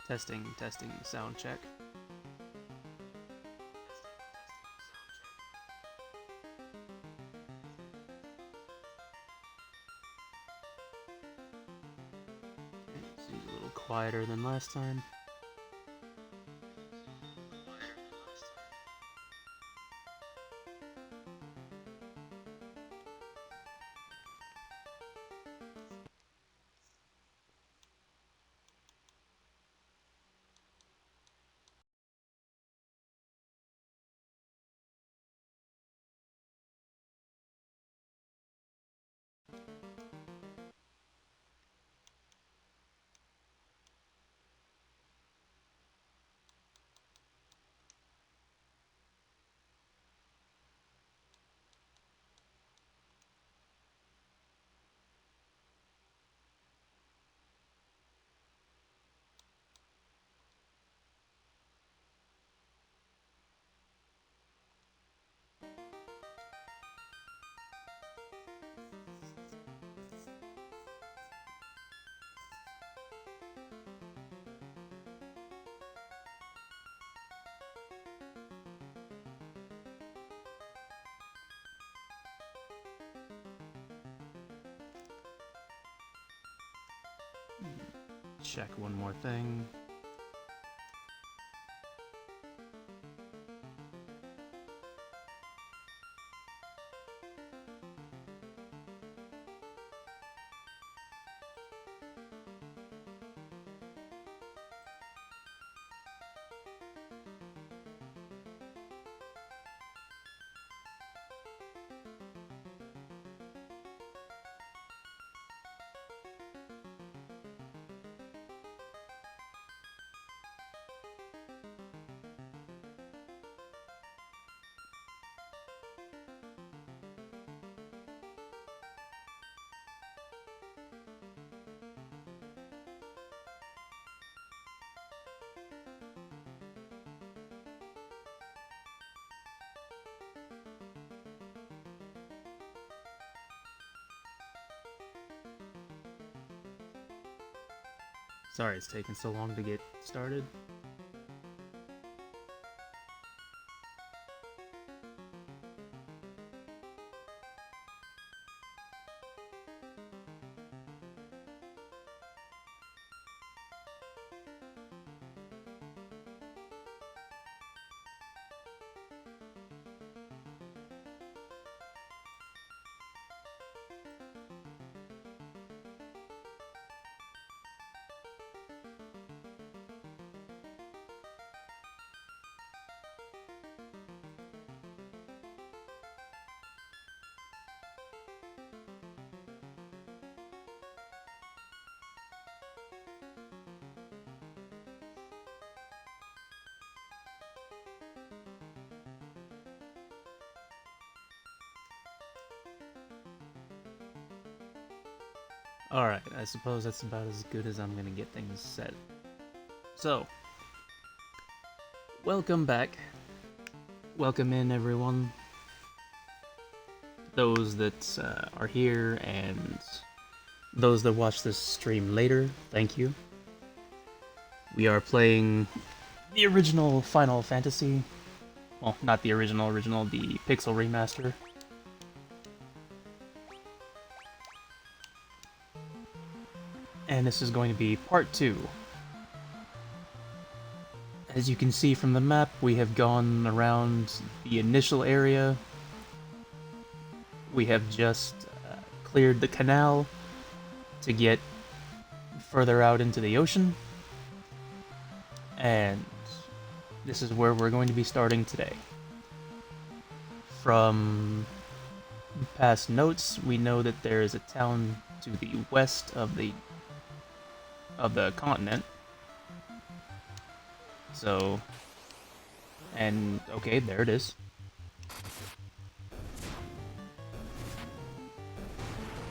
Testing, sound check. Okay, seems a little quieter than last time. Check one more thing. Sorry it's taking so long to get started. Alright, I suppose that's about as good as I'm gonna get things set. So, welcome back. Welcome in, everyone. Those that are here and those that watch this stream later, thank you. We are playing the original Final Fantasy. Well, not the original, the Pixel Remaster. And this is going to be part 2. As you can see from the map, we have gone around the initial area. We have just cleared the canal to get further out into the ocean. And this is where we're going to be starting today. From past notes, we know that there is a town to the west of the continent. So, and okay, there it is.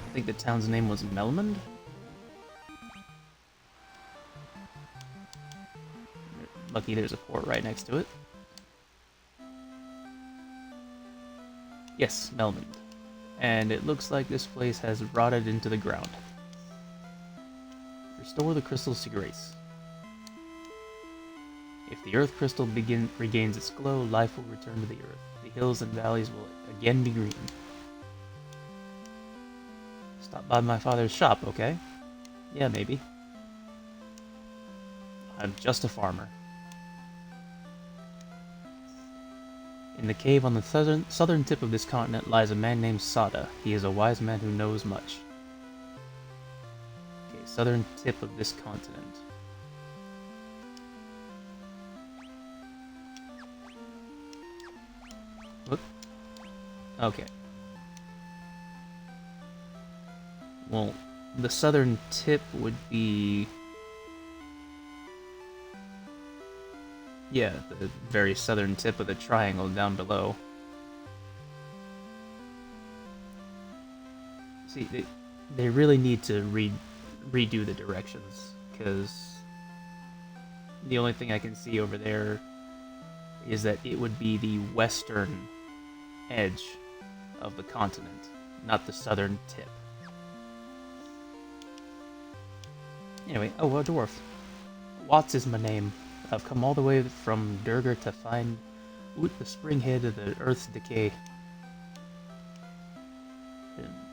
I think the town's name was Melmond. Lucky there's a port right next to it. Yes, Melmond. And it looks like this place has rotted into the ground. Restore the crystals to grace. If the earth crystal regains its glow, life will return to the earth. The hills and valleys will again be green. Stop by my father's shop, okay? Yeah, maybe. I'm just a farmer. In the cave on the southern tip of this continent lies a man named Sada. He is a wise man who knows much. Okay, southern tip of this continent. What? Okay. Well, the southern tip would be... yeah, the very southern tip of the triangle down below. See, they really need to redo the directions, because the only thing I can see over there is that it would be the western edge of the continent, not the southern tip. Anyway, oh, a dwarf. Watts is my name. I've come all the way from Durgar to find Oot, the spring head of the Earth's decay.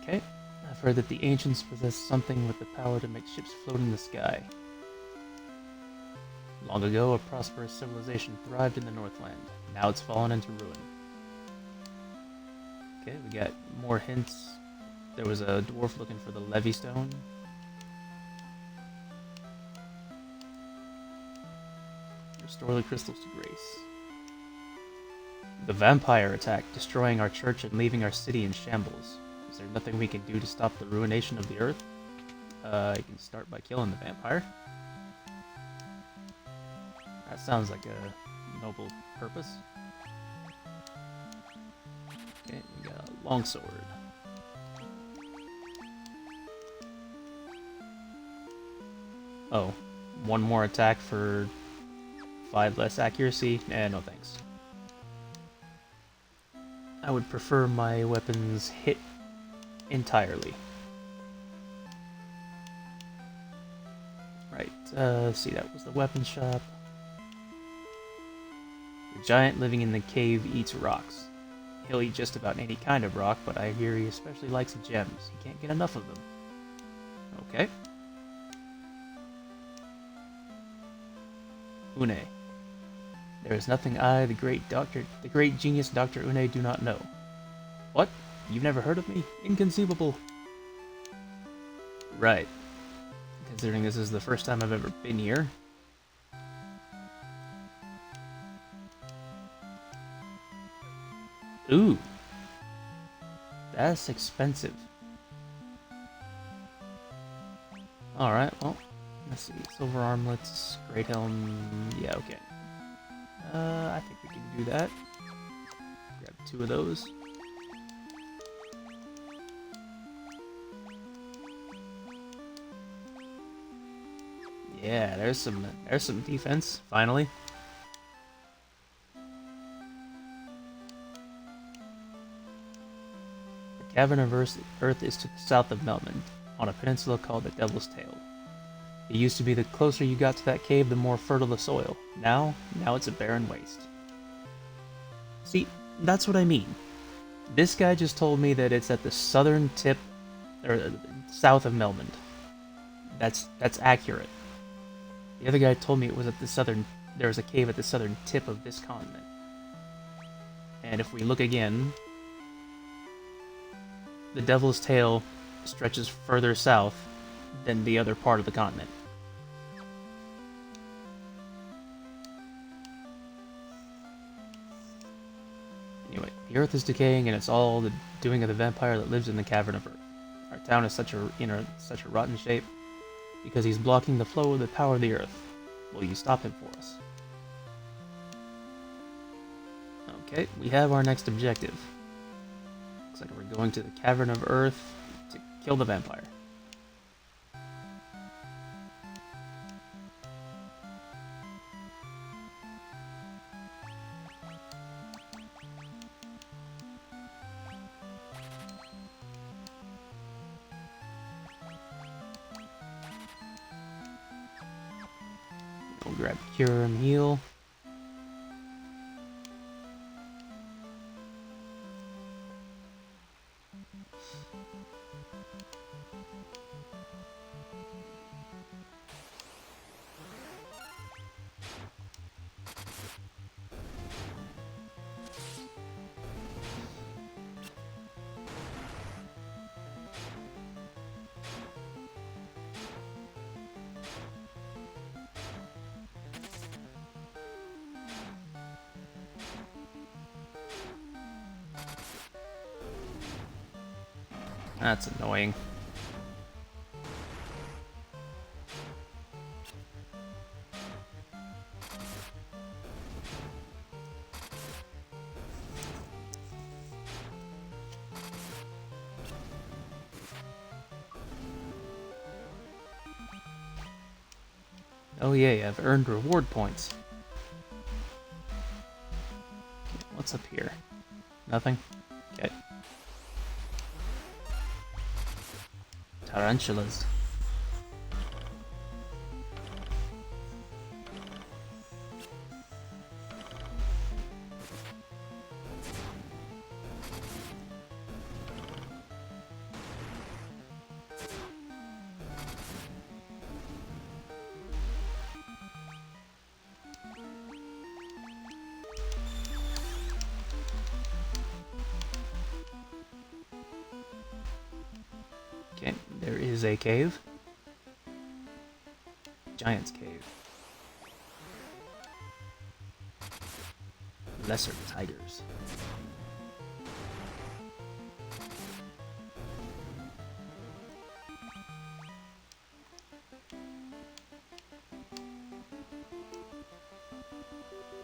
Okay. I've heard that the ancients possessed something with the power to make ships float in the sky. Long ago, a prosperous civilization thrived in the Northland. Now it's fallen into ruin. Okay, we got more hints. There was a dwarf looking for the Levy Stone. Restore the crystals to grace. The vampire attacked, destroying our church and leaving our city in shambles. Is there nothing we can do to stop the ruination of the earth? You can start by killing the vampire. That sounds like a noble purpose. Okay, we got a longsword. Oh, one more attack for 5 less accuracy? No thanks. I would prefer my weapons hit entirely. Right, let's see, that was the weapon shop. The giant living in the cave eats rocks. He'll eat just about any kind of rock, but I hear he especially likes gems. He can't get enough of them. Okay. Une. There is nothing I, the great genius Dr. Une, do not know. What? You've never heard of me? Inconceivable. Right. Considering this is the first time I've ever been here. Ooh. That's expensive. Alright, well, let's see. Silver armlets, great helm. Yeah, okay. I think we can do that. Grab 2 of those. Yeah, there's some defense, finally. The Cavern of Earth is to the south of Melmond, on a peninsula called the Devil's Tail. It used to be that the closer you got to that cave, the more fertile the soil. Now it's a barren waste. See, that's what I mean. This guy just told me that it's at the southern tip, or south of Melmond. That's accurate. The other guy told me it was at the southern. There was a cave at the southern tip of this continent. And if we look again, the Devil's Tail stretches further south than the other part of the continent. Anyway, the Earth is decaying, and it's all the doing of the vampire that lives in the Cavern of Earth. Our town is in such a rotten shape because he's blocking the flow of the power of the Earth. Will you stop him for us? Okay, we have our next objective. Looks like we're going to the Cavern of Earth to kill the vampire. We'll grab Cure and Heal. That's annoying. Oh yay, I've earned reward points. Okay, what's up here? Nothing? Okay. Tarantulas. Okay, there is a cave. Giant's Cave. Lesser tigers.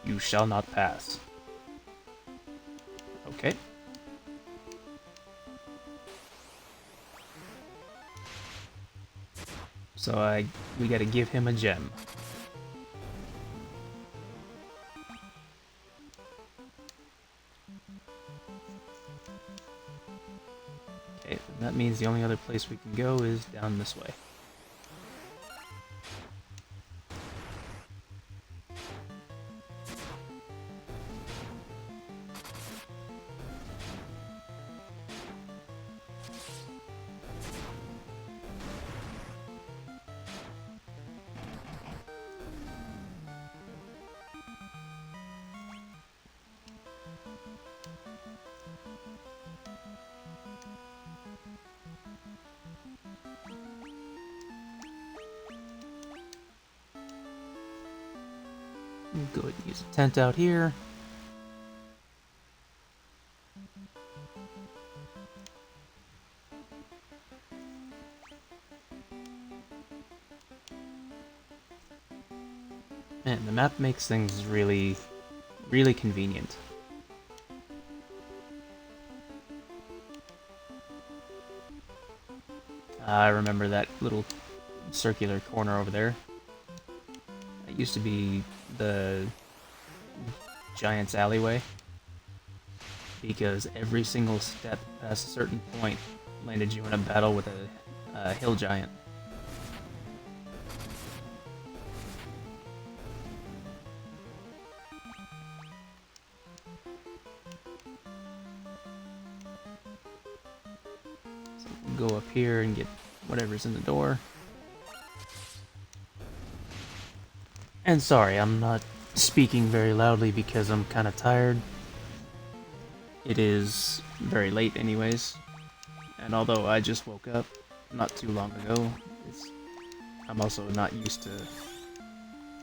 You shall not pass. Okay. So we gotta give him a gem. Okay, that means the only other place we can go is down this way. Go ahead and use a tent out here. Man, the map makes things really, really convenient. I remember that little circular corner over there. It used to be the Giant's alleyway, because every single step past a certain point landed you in a battle with a hill giant. So we'll go up here and get whatever's in the door. And sorry, I'm not speaking very loudly because I'm kind of tired. It is very late anyways, and although I just woke up not too long ago, I'm also not used to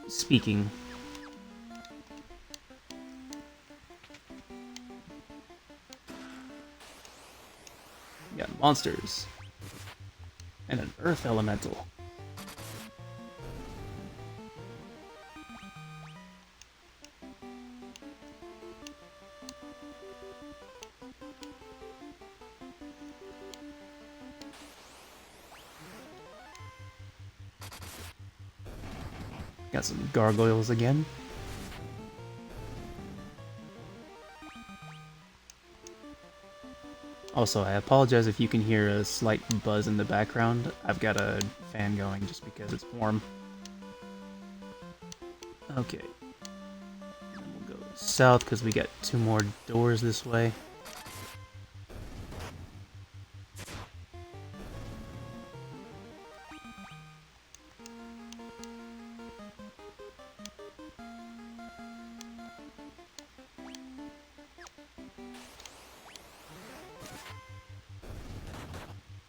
speaking. We got monsters, and an earth elemental. Got some gargoyles again. Also, I apologize if you can hear a slight buzz in the background. I've got a fan going just because it's warm. Okay. And we'll go south because we got 2 more doors this way.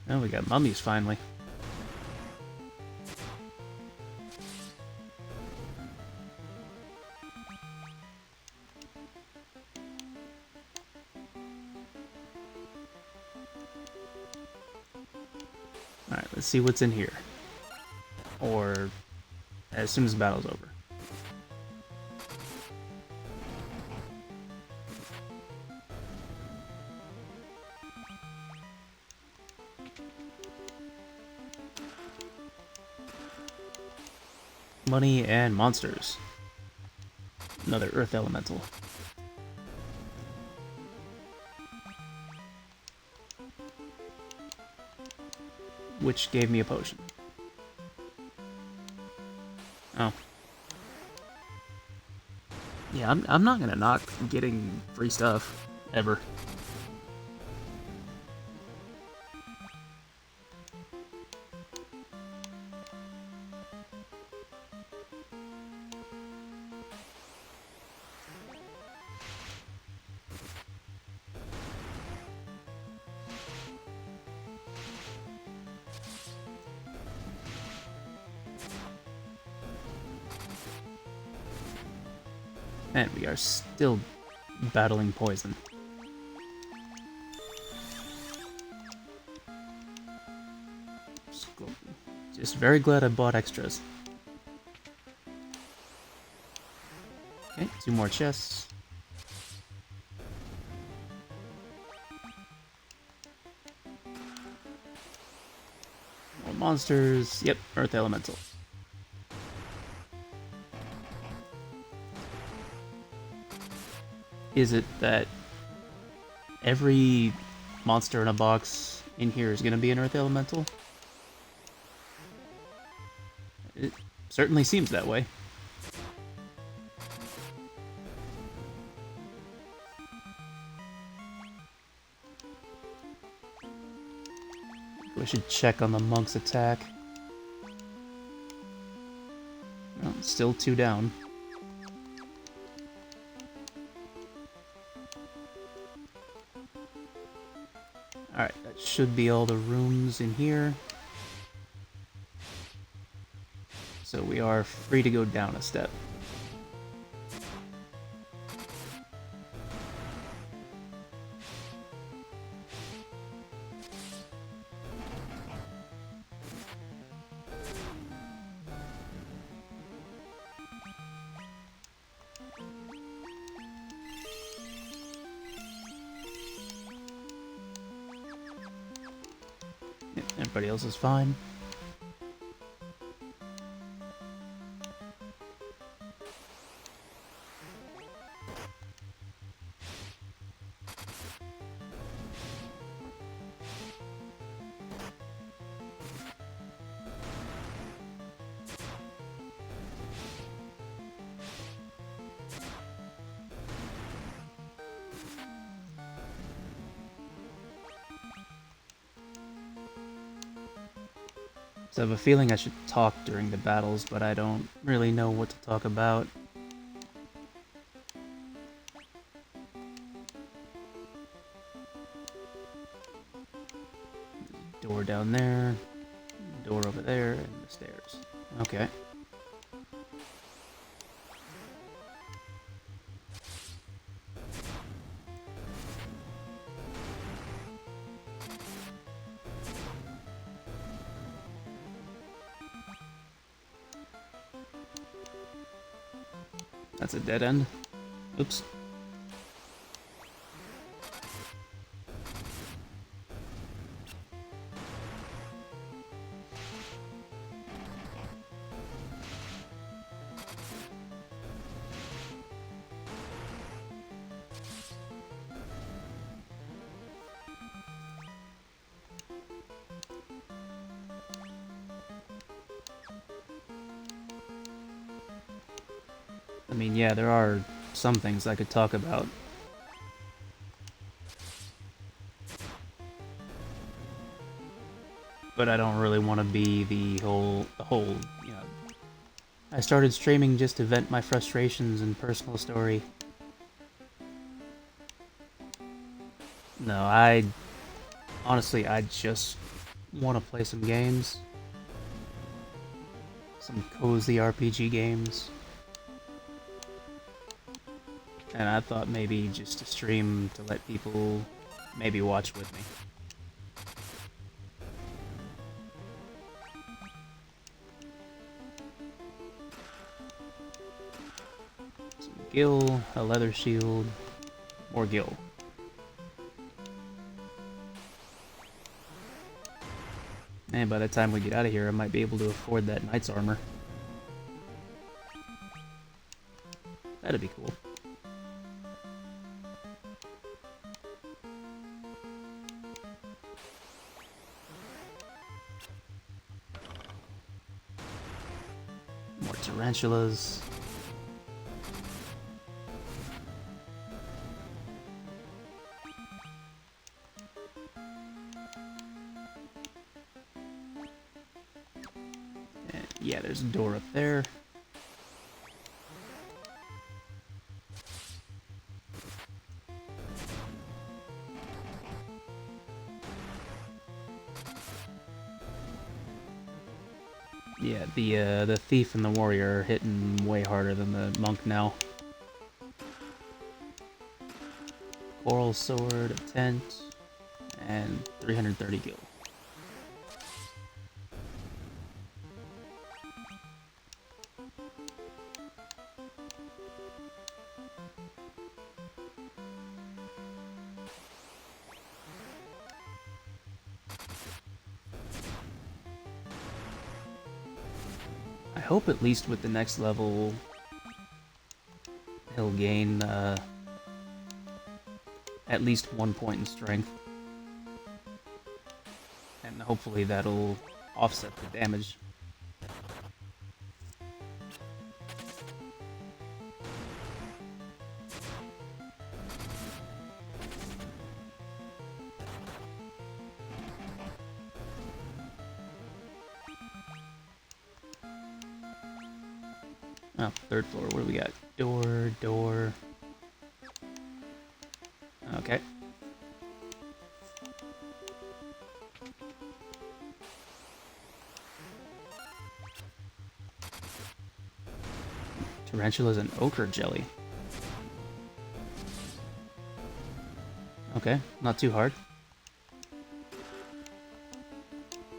Oh, we got mummies finally. Alright, let's see what's in here. Or as soon as the battle's over. Money and monsters. Another earth elemental. Which gave me a potion. Oh. Yeah, I'm not gonna knock getting free stuff. Ever. And we are still battling poison. Just very glad I bought extras. Okay, 2 more chests. More monsters. Yep, earth elemental. Is it that every monster in a box in here is going to be an earth elemental? It certainly seems that way. We should check on the monk's attack. Well, still 2 down. Alright, that should be all the rooms in here. So we are free to go down a step. Yep, everybody else is fine. So I have a feeling I should talk during the battles, but I don't really know what to talk about. Door down there, door over there, and the stairs. Okay. That's a dead end. Oops. I mean, yeah, there are some things I could talk about. But I don't really want to be the whole, you know... I started streaming just to vent my frustrations and personal story. No, honestly, I just want to play some games. Some cozy RPG games. And I thought maybe just to stream to let people maybe watch with me. Some gil, a leather shield, more gil. And by the time we get out of here, I might be able to afford that knight's armor. That'd be cool. More tarantulas. And yeah, there's a door up there. Yeah, the thief and the warrior are hitting way harder than the monk now. Coral sword, a tent, and 330 gil. I hope at least with the next level he'll gain at least 1 point in strength. And hopefully that'll offset the damage. Oh, third floor, what do we got? Door. Okay. Tarantulas and ochre jelly. Okay, not too hard.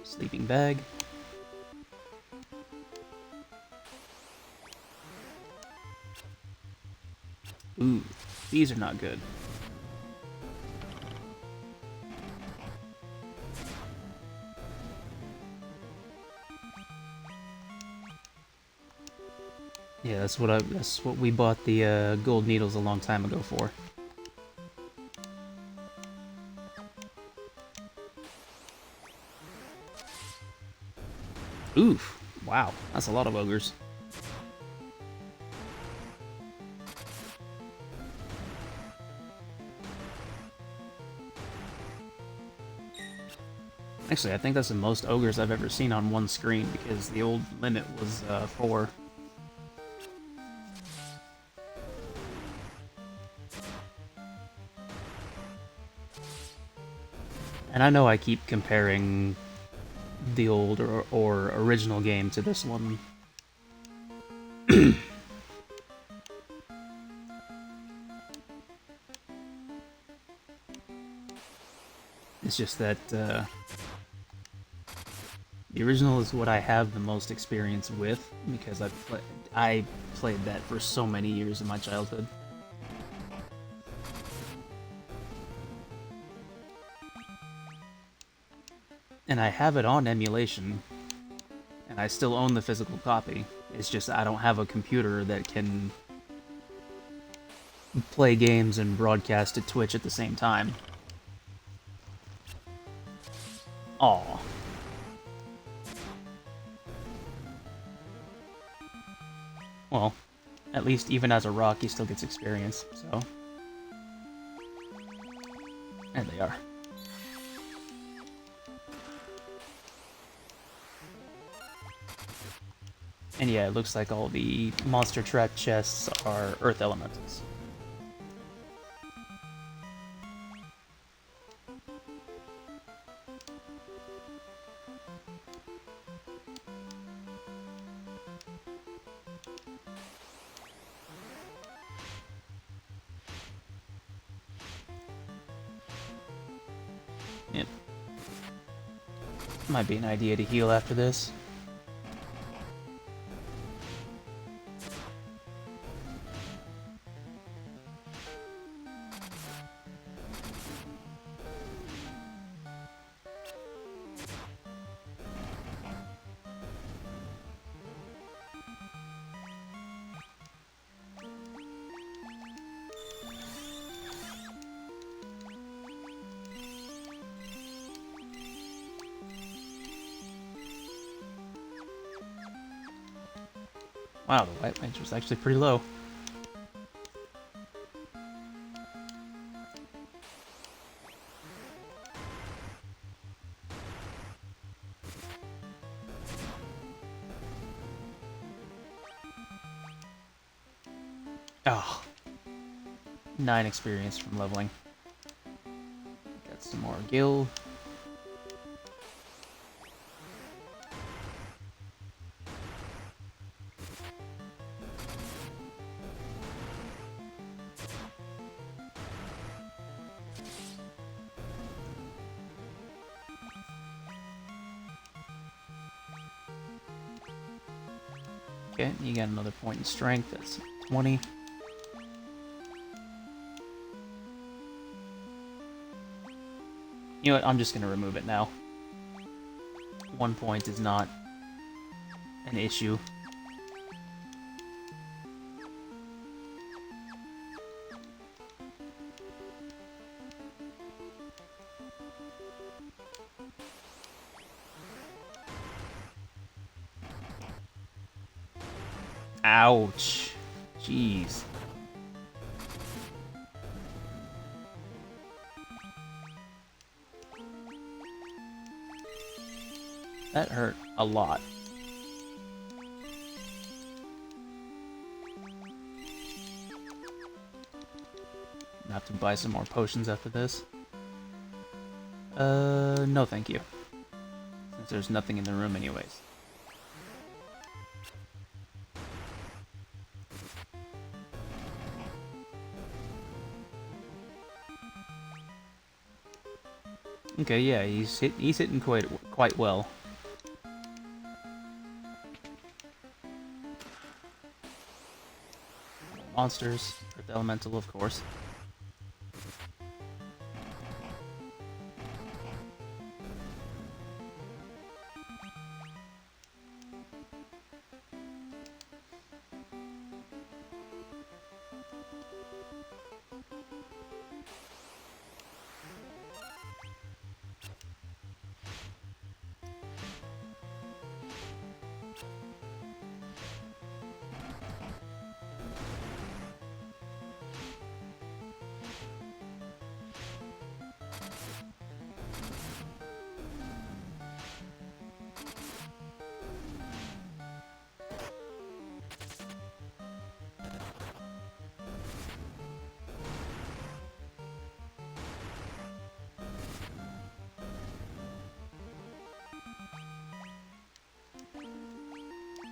Sleeping bag. Ooh, these are not good. Yeah, that's what we bought the gold needles a long time ago for. Oof. Wow, that's a lot of ogres. Actually, I think that's the most ogres I've ever seen on one screen, because the old limit was 4. And I know I keep comparing the old or original game to this one. It's just that the original is what I have the most experience with, because I played that for so many years in my childhood. And I have it on emulation, and I still own the physical copy. It's just I don't have a computer that can play games and broadcast to Twitch at the same time. Aw. Well, At least even as a rock, he still gets experience, so... And they are. And yeah, it looks like all the monster trap chests are earth elementals. Yep. Might be an idea to heal after this. Wow, the white range was actually pretty low. Oh. 9 experience from leveling. Got some more gil. Okay, you got another point in strength, that's 20. You know what, I'm just gonna remove it now. 1 point is not an issue. Ouch. Jeez. That hurt a lot. I have to buy some more potions after this. No thank you. Since there's nothing in the room anyways. Okay, yeah, he's hitting quite well. Monsters, Earth Elemental, of course.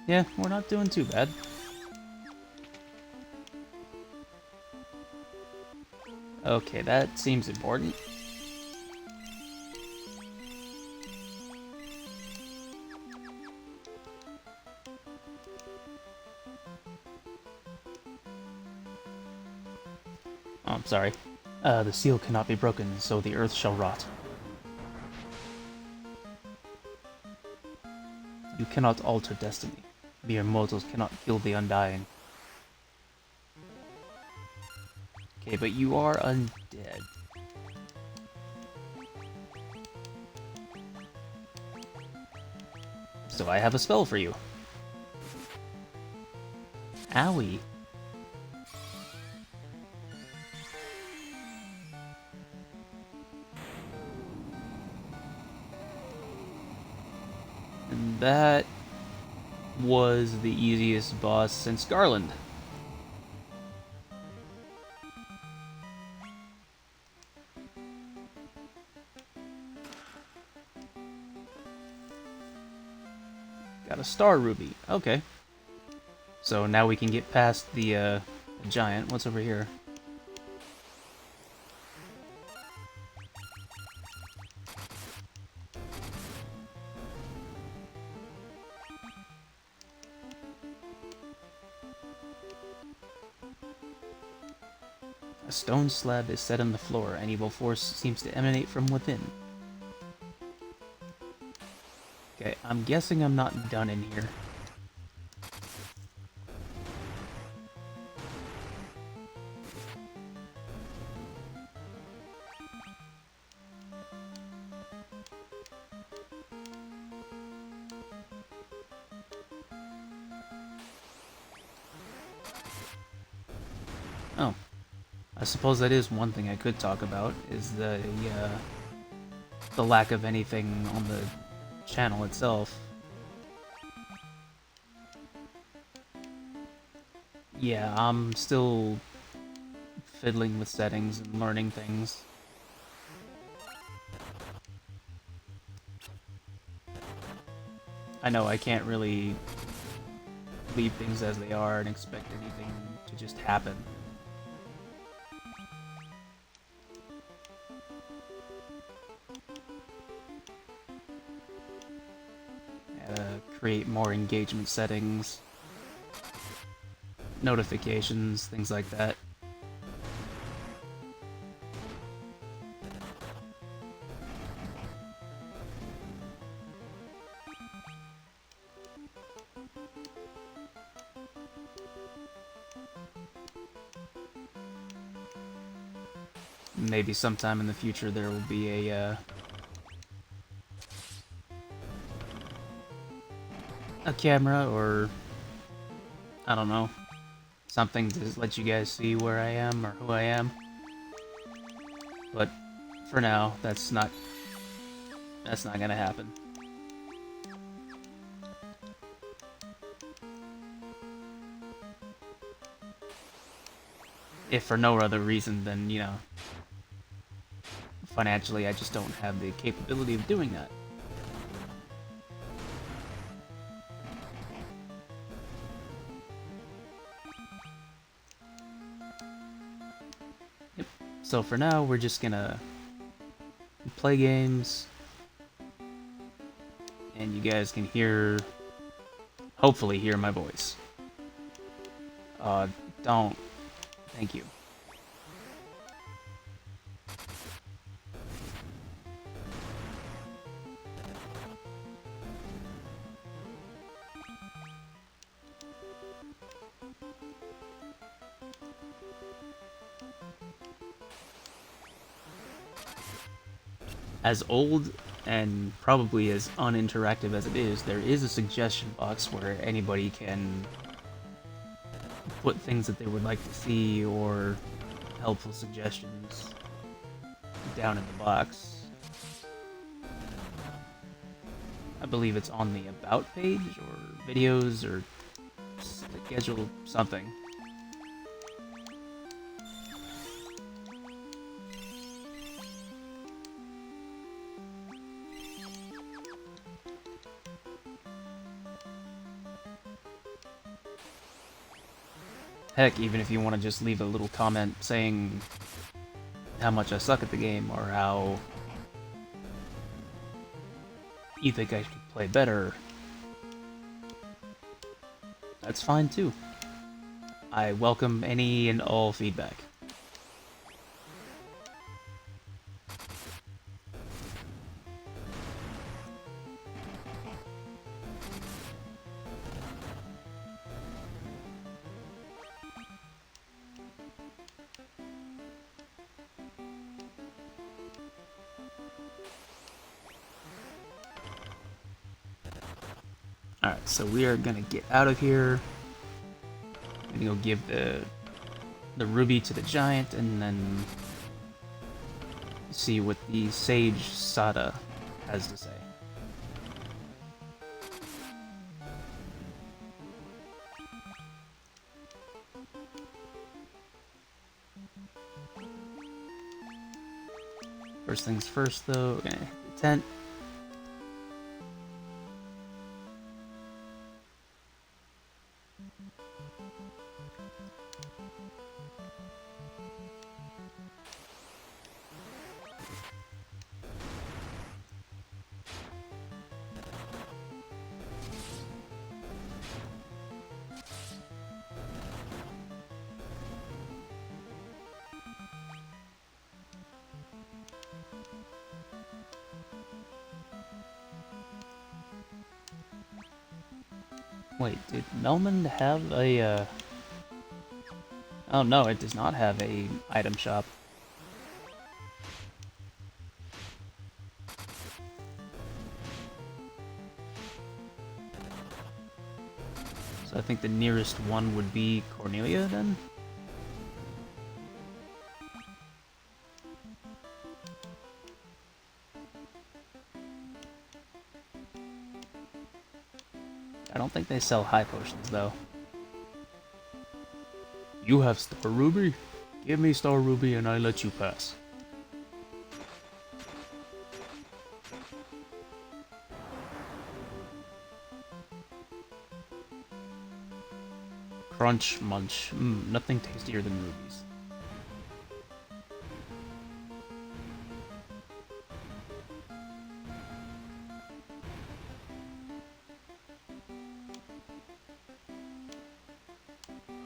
Yeah, we're not doing too bad. Okay, that seems important. Oh, I'm sorry. The seal cannot be broken, so the earth shall rot. You cannot alter destiny. Mere mortals cannot kill the undying. Okay, but you are undead. So I have a spell for you. Owie. that was the easiest boss since Garland. Got a star ruby. Okay. So now we can get past the giant. What's over here? A stone slab is set on the floor. An evil force seems to emanate from within. Okay, I'm guessing I'm not done in here. Oh. I suppose that is one thing I could talk about, is the lack of anything on the channel itself. Yeah, I'm still fiddling with settings and learning things. I know I can't really leave things as they are and expect anything to just happen. Create more engagement settings, notifications, things like that. Maybe sometime in the future there will be a camera, or I don't know, something to let you guys see where I am or who I am. But for now, that's not gonna happen. If for no other reason than, you know, financially I just don't have the capability of doing that. So for now, we're just gonna play games, and you guys can hopefully hear my voice. Don't. Thank you. As old and probably as uninteractive as it is, there is a suggestion box where anybody can put things that they would like to see or helpful suggestions down in the box. I believe it's on the About page, or videos, or schedule something. Heck, even if you want to just leave a little comment saying how much I suck at the game, or how you think I could play better, that's fine too. I welcome any and all feedback. Alright, so we are gonna get out of here. I'm gonna go give the ruby to the giant, and then see what the Sage Sada has to say. First things first, though, we're gonna hit the tent. Wait, did Melmond have a, Oh no, it does not have a item shop. So I think the nearest one would be Cornelia, then? I don't think they sell high potions, though. You have Star Ruby? Give me Star Ruby and I let you pass. Crunch, munch. Nothing tastier than rubies.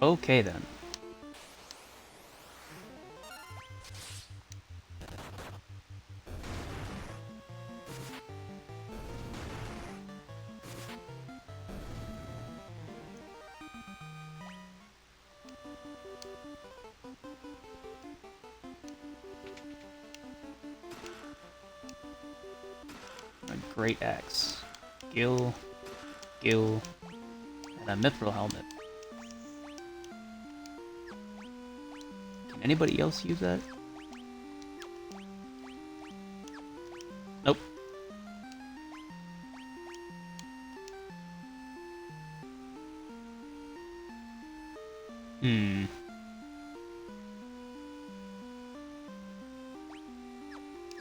Okay then. A great axe. Gil, and a mithril helmet. Can anybody else use that? Nope.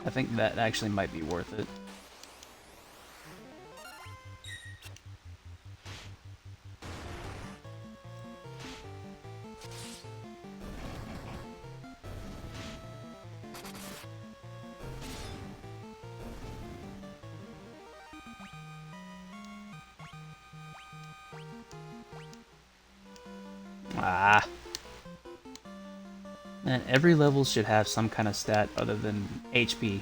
I think that actually might be worth it. Ah. And every level should have some kind of stat other than HP.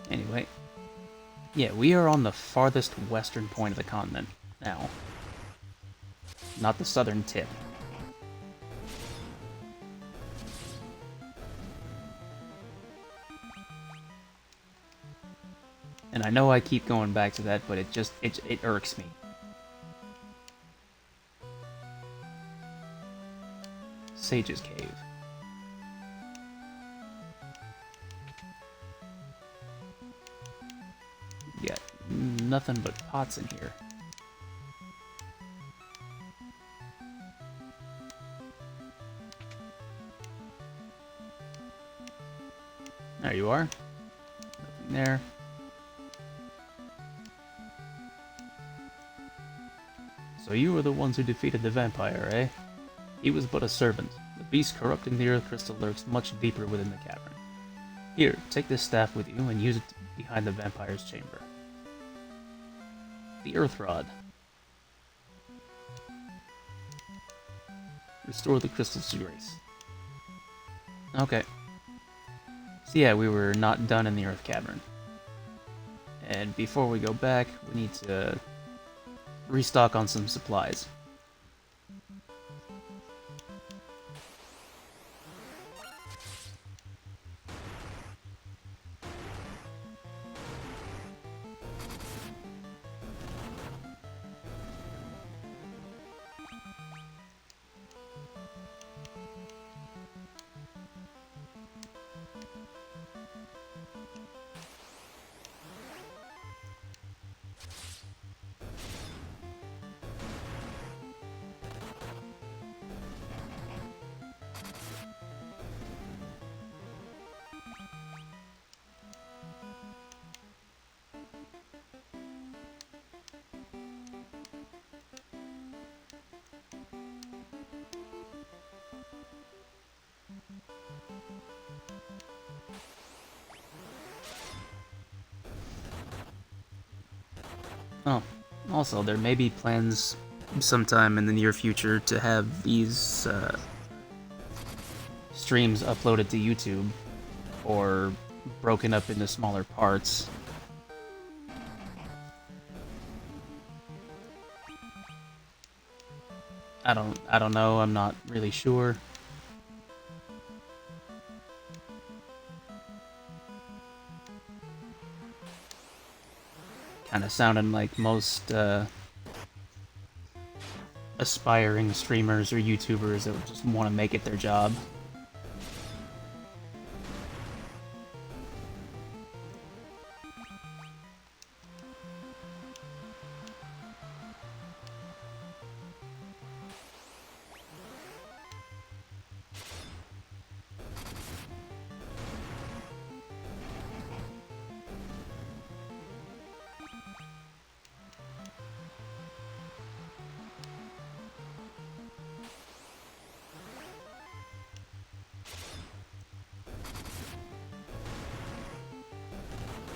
Anyway. Yeah, we are on the farthest western point of the continent now. Not the southern tip. And I know I keep going back to that, but it irks me. Sage's Cave. Yeah, nothing but pots in here. There you are. Nothing there. So you were the ones who defeated the vampire, eh? He was but a servant. The beast corrupting the earth crystal lurks much deeper within the cavern. Here, take this staff with you and use it behind the vampire's chamber. The Earth Rod. Restore the crystals to grace. Okay. So yeah, we were not done in the Earth Cavern. And before we go back, we need to restock on some supplies. Oh, also, there may be plans sometime in the near future to have these streams uploaded to YouTube or broken up into smaller parts. I don't know, I'm not really sure. Kind of sounding like most aspiring streamers or YouTubers that just want to make it their job.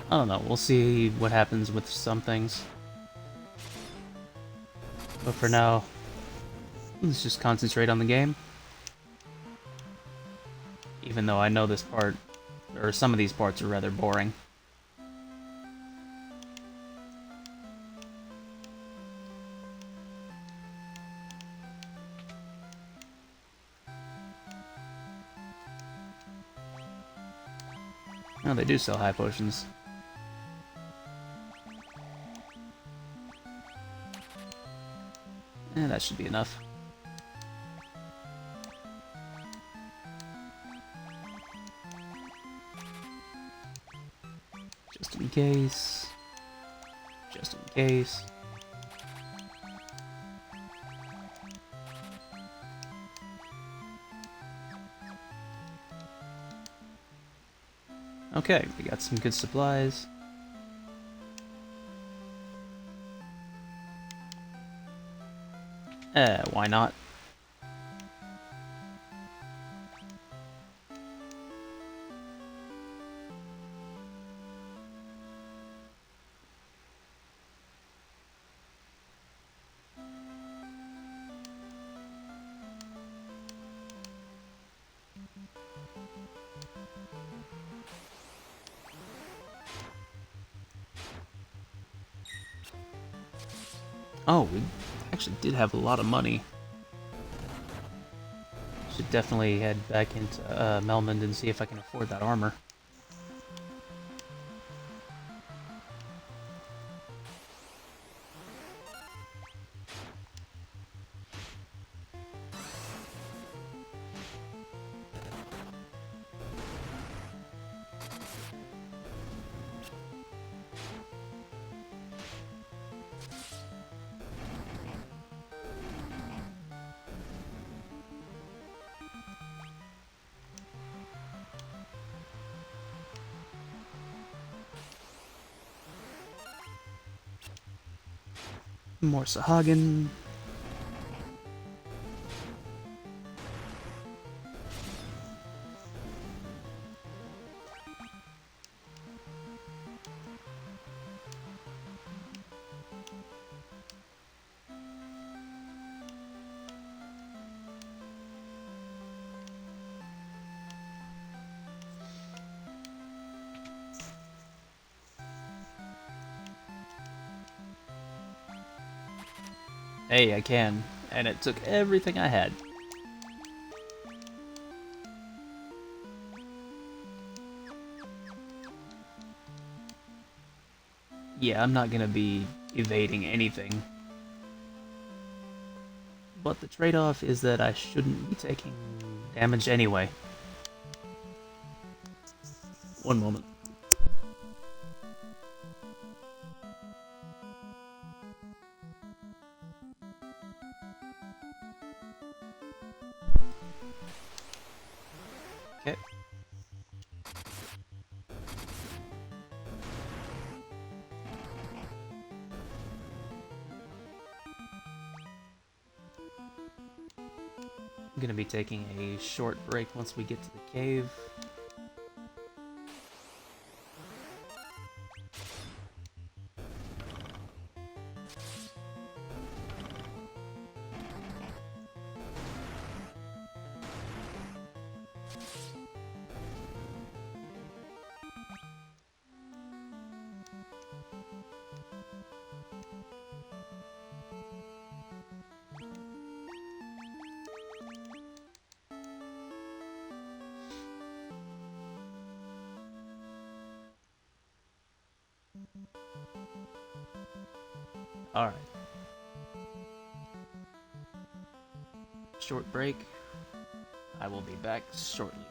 I don't know, we'll see what happens with some things. But for now, let's just concentrate on the game. Even though I know this part, or some of these parts are rather boring. Oh, they do sell high potions. That should be enough. Just in case. Just in case. Okay, we got some good supplies. Why not? Oh, we actually did have a lot of money. Should definitely head back into Melmond and see if I can afford that armor. More Sahagin. Hey, I can. And it took everything I had. Yeah, I'm not gonna be evading anything. But the trade-off is that I shouldn't be taking damage anyway. One moment. Okay. I'm gonna be taking a short break once we get to the cave. Alright. Short break. I will be back shortly.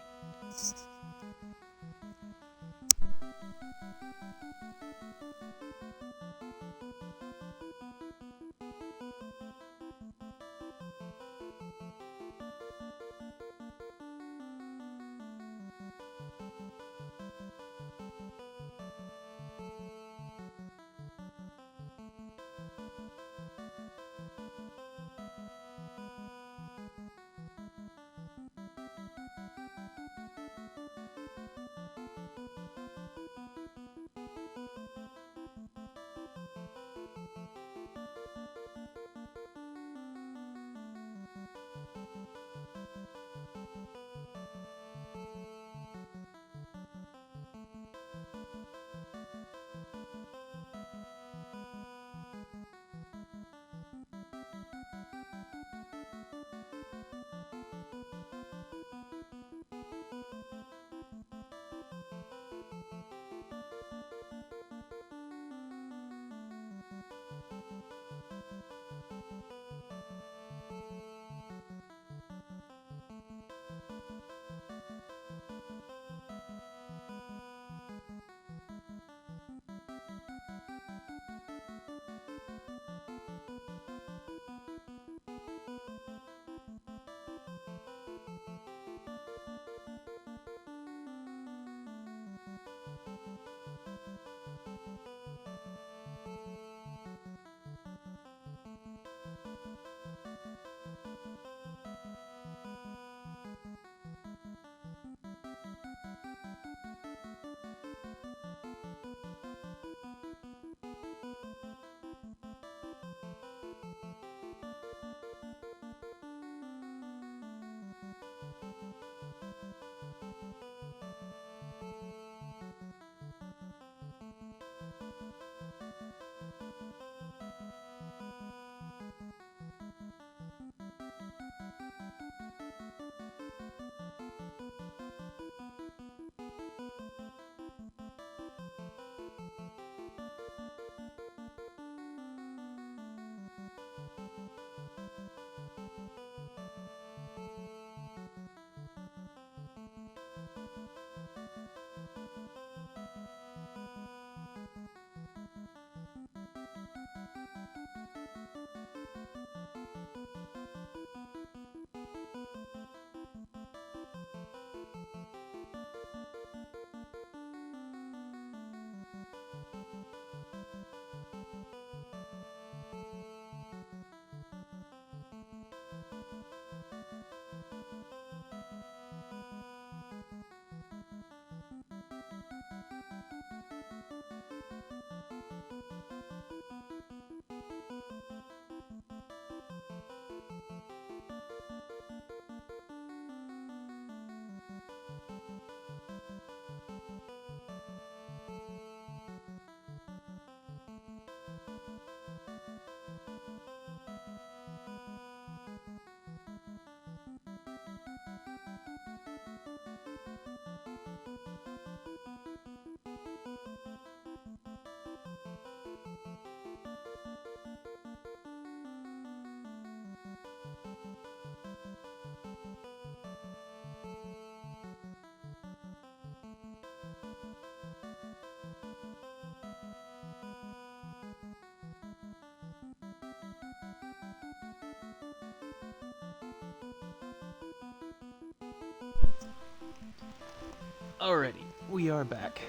Alrighty, we are back.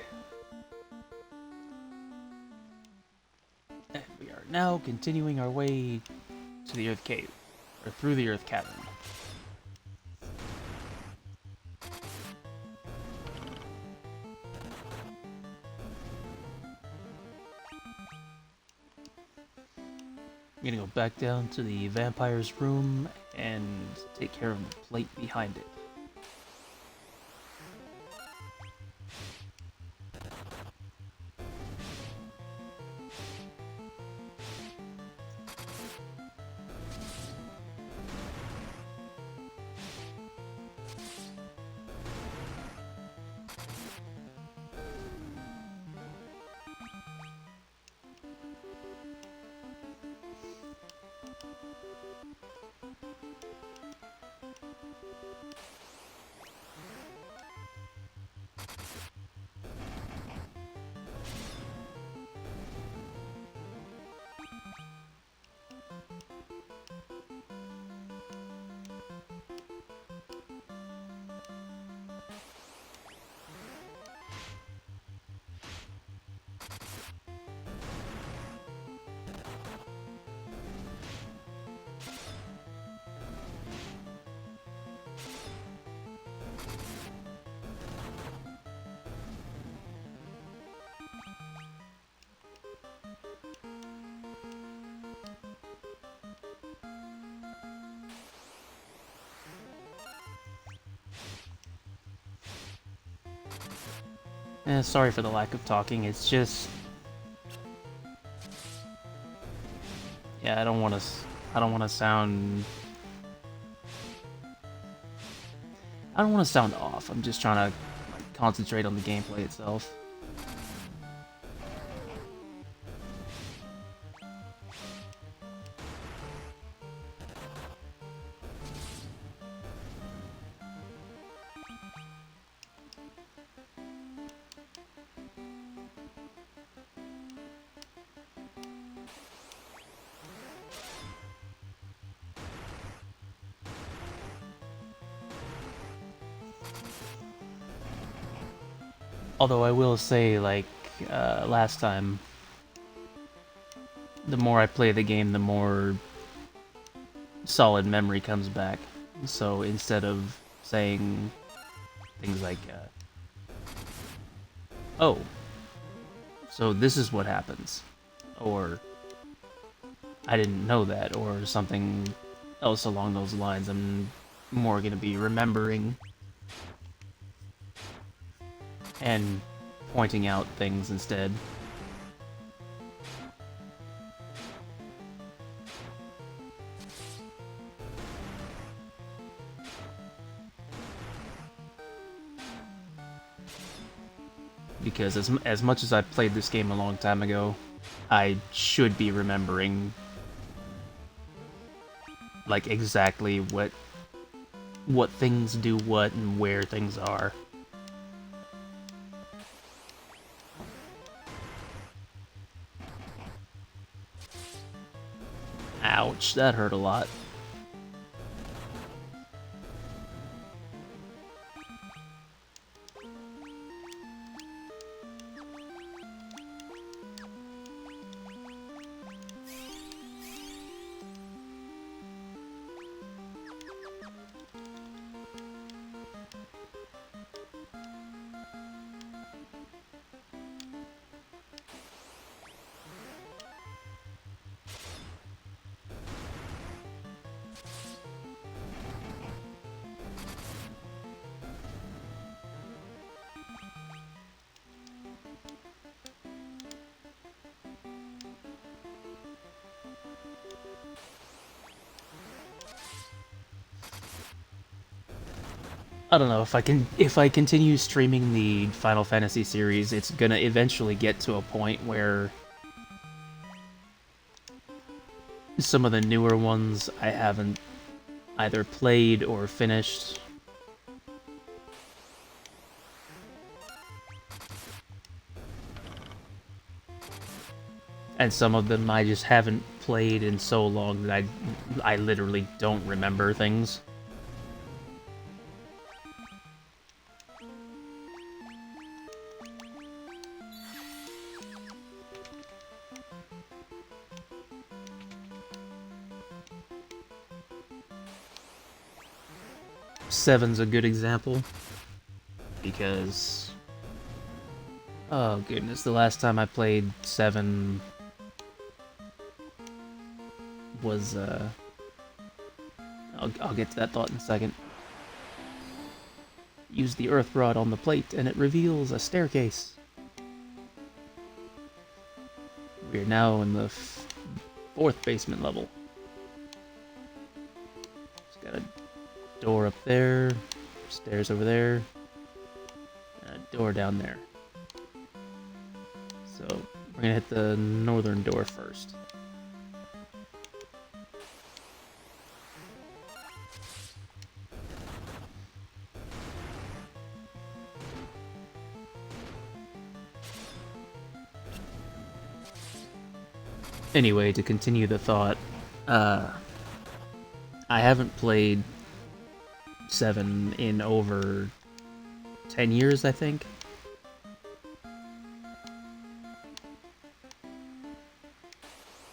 And we are now continuing our way to the Earth Cave, or through the Earth Cavern. I'm gonna go back down to the vampire's room and take care of the plate behind it. Sorry for the lack of talking, it's just... Yeah, I don't want to sound... I don't want to sound off, I'm just trying to concentrate on the gameplay itself. Although I will say, like, last time, the more I play the game, the more solid memory comes back. So instead of saying things like, oh, so this is what happens, or I didn't know that, or something else along those lines, I'm more going to be remembering and pointing out things instead. Because as much as I played this game a long time ago, I should be remembering like exactly what things do what and where things are. Ouch, that hurt a lot. I don't know, if I continue streaming the Final Fantasy series, it's gonna eventually get to a point where some of the newer ones I haven't either played or finished. And some of them I just haven't played in so long that I literally don't remember things. 7's a good example, because... oh goodness, the last time I played 7 was, I'll get to that thought in a second. Use the earth rod on the plate and it reveals a staircase. We are now in the 4th basement level. It's got a door up there, stairs over there, and a door down there. So we're gonna hit the northern door first. Anyway, to continue the thought, I haven't played 7 in over 10 years, I think.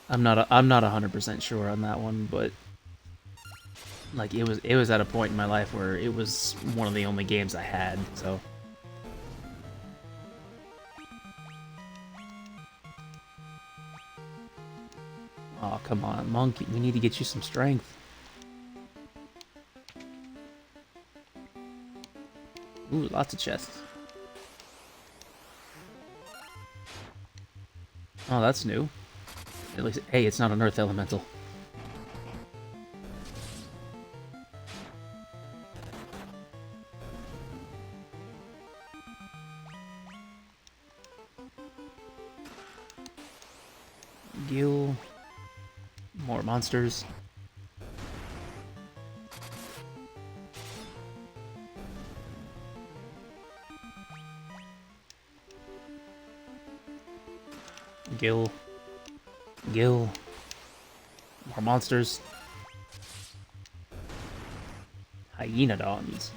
I'm not 100% sure on that one, but like it was at a point in my life where it was one of the only games I had, so. Oh, come on, monkey. We need to get you some strength. Ooh, lots of chests. Oh, that's new. At least, hey, it's not an earth elemental. Gil. More monsters. Gil. Gil. More monsters. Hyenodons.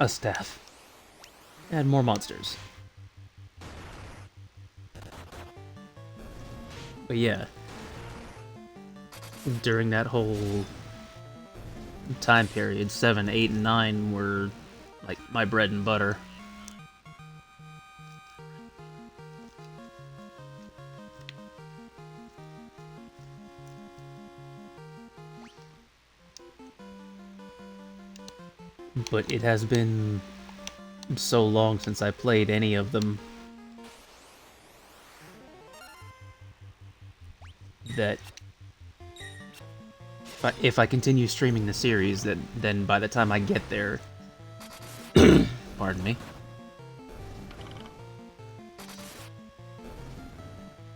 A staff. And more monsters. But yeah, during that whole time period, 7, 8, and 9 were like my bread and butter. But it has been so long since I played any of them that if I continue streaming the series, then by the time I get there, pardon me.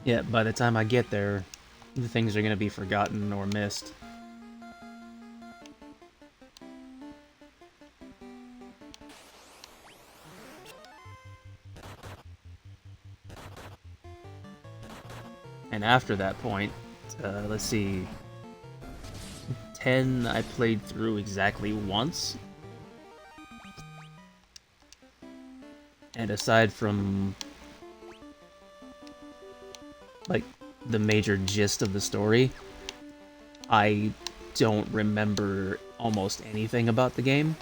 Yeah, by the time I get there, the things are gonna be forgotten or missed. And after that point, let's see, 10 I played through exactly once. And aside from, like, the major gist of the story, I don't remember almost anything about the game.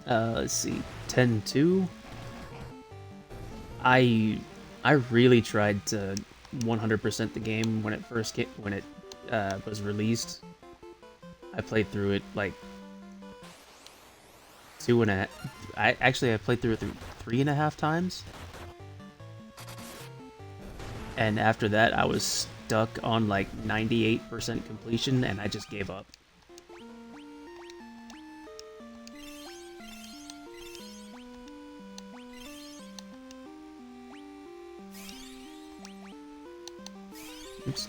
Let's see, 10-2? I really tried to 100% the game when it first was released. I played through it like 2.5. I played through it 3.5 times. And after that, I was stuck on like 98% completion, and I just gave up. Oops.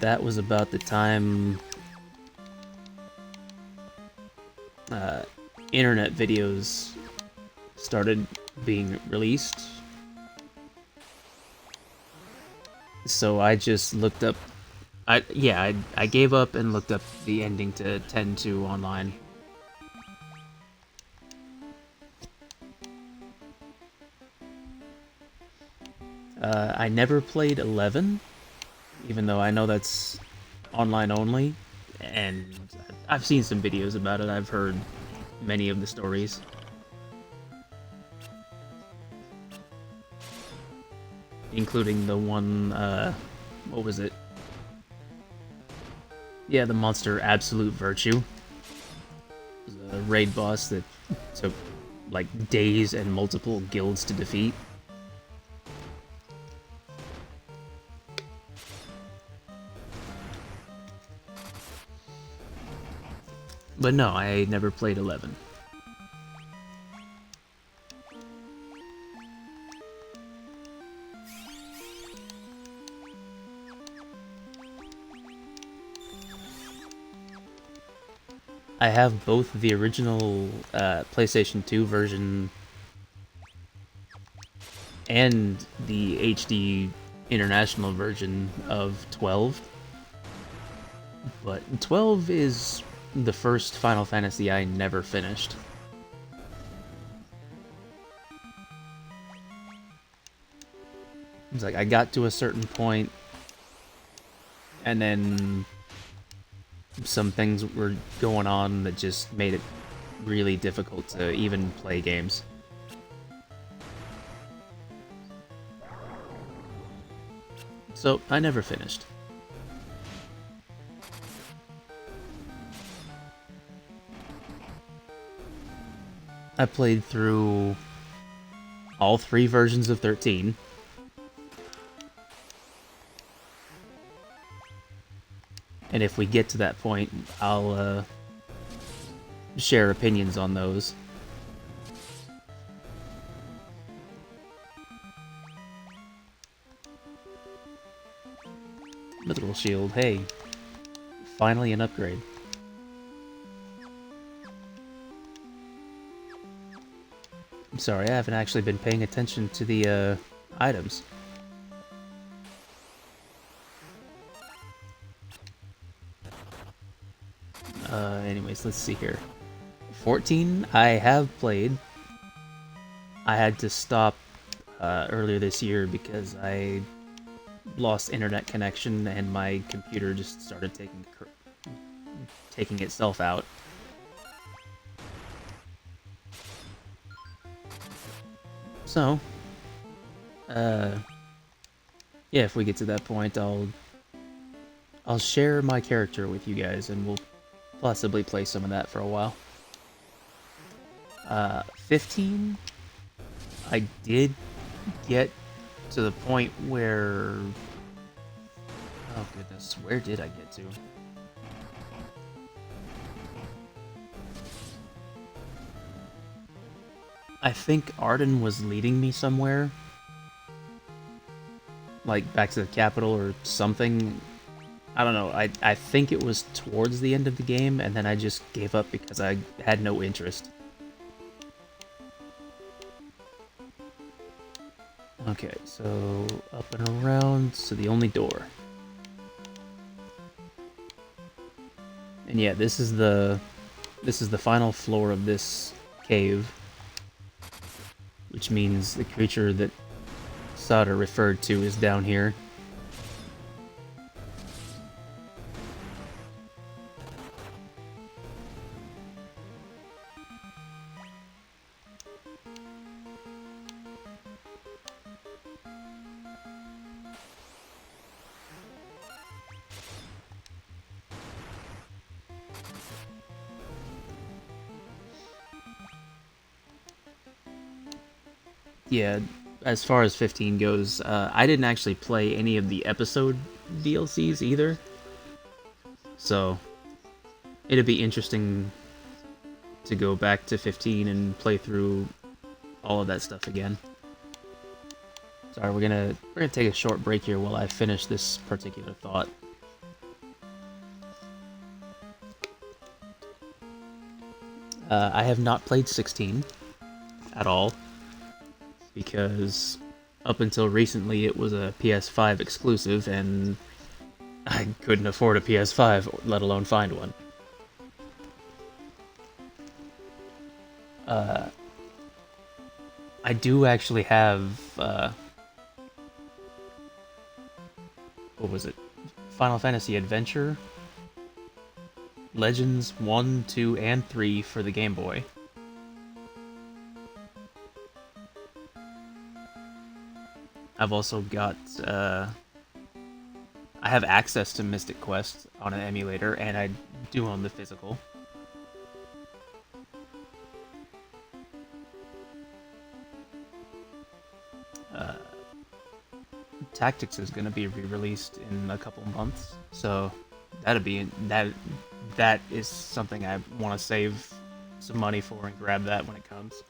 That was about the time internet videos started being released. So I just looked up. I gave up and looked up the ending to 10-2 online. I never played 11, even though I know that's online only, and I've seen some videos about it. I've heard many of the stories. Including the one, what was it? Yeah, the monster Absolute Virtue. It was a raid boss that took, like, days and multiple guilds to defeat. But no, I never played 11. I have both the original PlayStation 2 version and the HD international version of 12. But 12 is the first Final Fantasy I never finished. It's like I got to a certain point, and then some things were going on that just made it really difficult to even play games. So I never finished. I played through all 3 versions of 13. And if we get to that point, I'll share opinions on those. Mithril Shield, hey. Finally an upgrade. I'm sorry, I haven't actually been paying attention to the items. Anyways, let's see here. 14, I have played. I had to stop earlier this year because I lost internet connection and my computer just started taking itself out. So, yeah, if we get to that point, I'll share my character with you guys, and we'll possibly play some of that for a while. 15, I did get to the point where... Oh goodness, where did I get to? I think Arden was leading me somewhere. Like, back to the capital or something. I don't know, I think it was towards the end of the game, and then I just gave up because I had no interest. Okay, so up and around to the only door. And yeah, this is the final floor of this cave, which means the creature that Sada referred to is down here. Yeah, as far as 15 goes, I didn't actually play any of the episode DLCs either. So, it'd be interesting to go back to 15 and play through all of that stuff again. Sorry, we're gonna take a short break here while I finish this particular thought. I have not played 16 at all, because Up until recently, it was a PS5 exclusive, and I couldn't afford a PS5, let alone find one. I do actually have, what was it? Final Fantasy Adventure? Legends 1, 2, and 3 for the Game Boy. I've also got, I have access to Mystic Quest on an emulator, and I do own the physical. Tactics is going to be re-released in a couple months, so that is something I want to save some money for and grab that when it comes,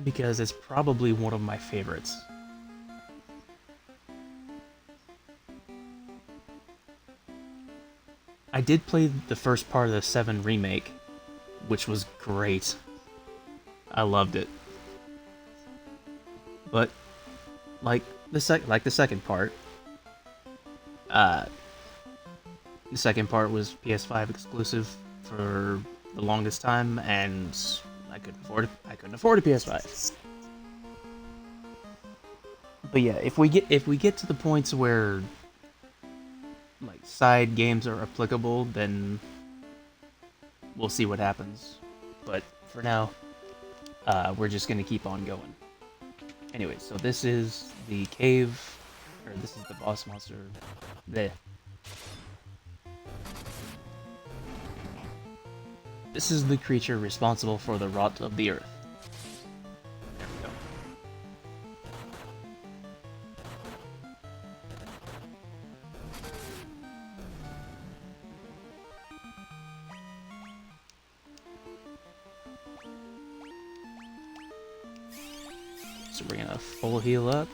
because it's probably one of my favorites. I did play the first part of the 7 remake, which was great. I loved it. But like the second part, the second part was PS5 exclusive for the longest time, and I couldn't afford a PS5. But yeah, if we get to the points where like side games are applicable, then we'll see what happens. But for now, we're just gonna keep on going. Anyway, so this is the cave, or this is the boss monster. There. This is the creature responsible for the rot of the earth. There we go. So we're gonna full heal up.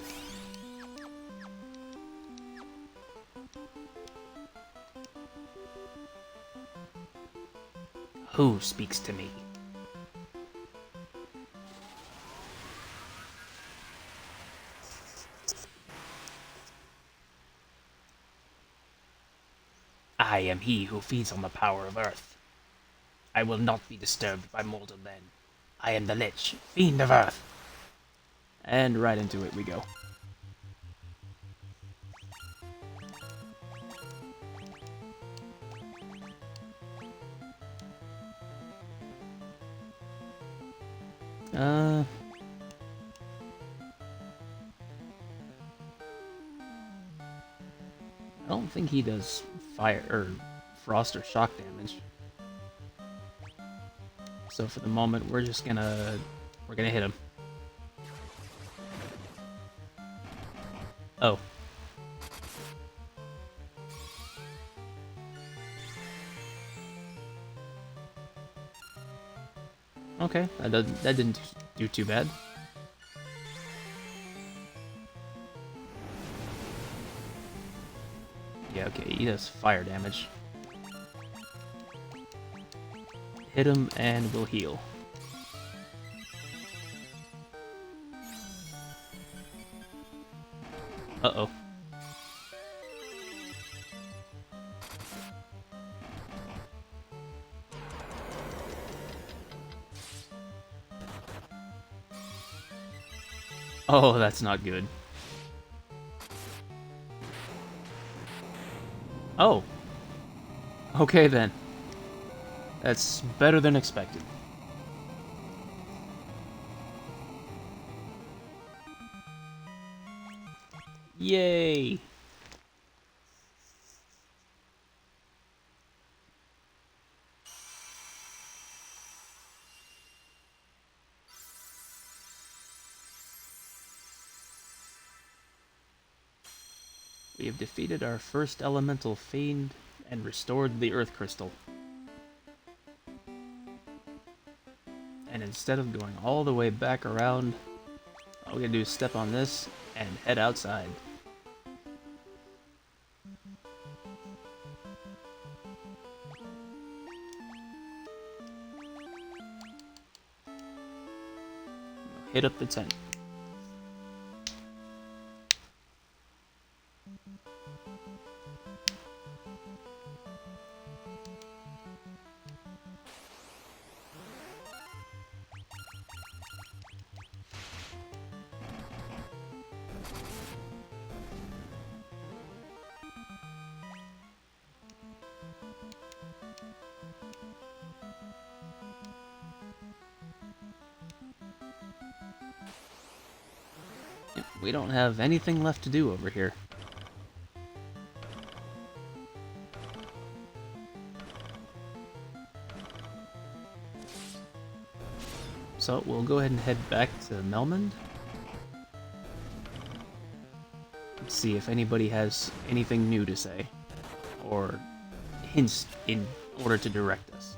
Who speaks to me? I am he who feeds on the power of earth. I will not be disturbed by mortal men. I am the Lich, fiend of earth. And right into it we go. I don't think he does fire or frost or shock damage. So for the moment, we're gonna hit him. Oh. Okay, that didn't do too bad. Yeah, okay, he does fire damage. Hit him and we'll heal. Uh-oh. Oh, that's not good. Oh. Okay then. That's better than expected. Yay! We have defeated our first elemental fiend and restored the Earth Crystal. And instead of going all the way back around, all we gotta do is step on this and head outside. Hit up the tent. we don't have anything left to do over here. So we'll go ahead and head back to Melmond. See if anybody has anything new to say, or hints in order to direct us.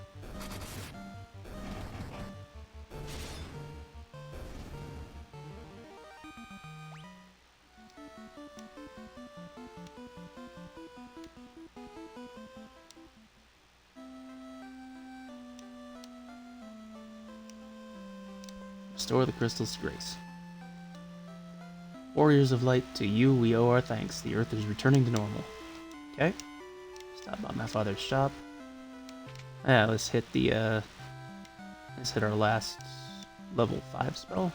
Restore the crystal's grace. Warriors of Light, to you we owe our thanks. The Earth is returning to normal. Okay. Stop by my father's shop. Yeah, let's hit the, let's hit our last level 5 spell.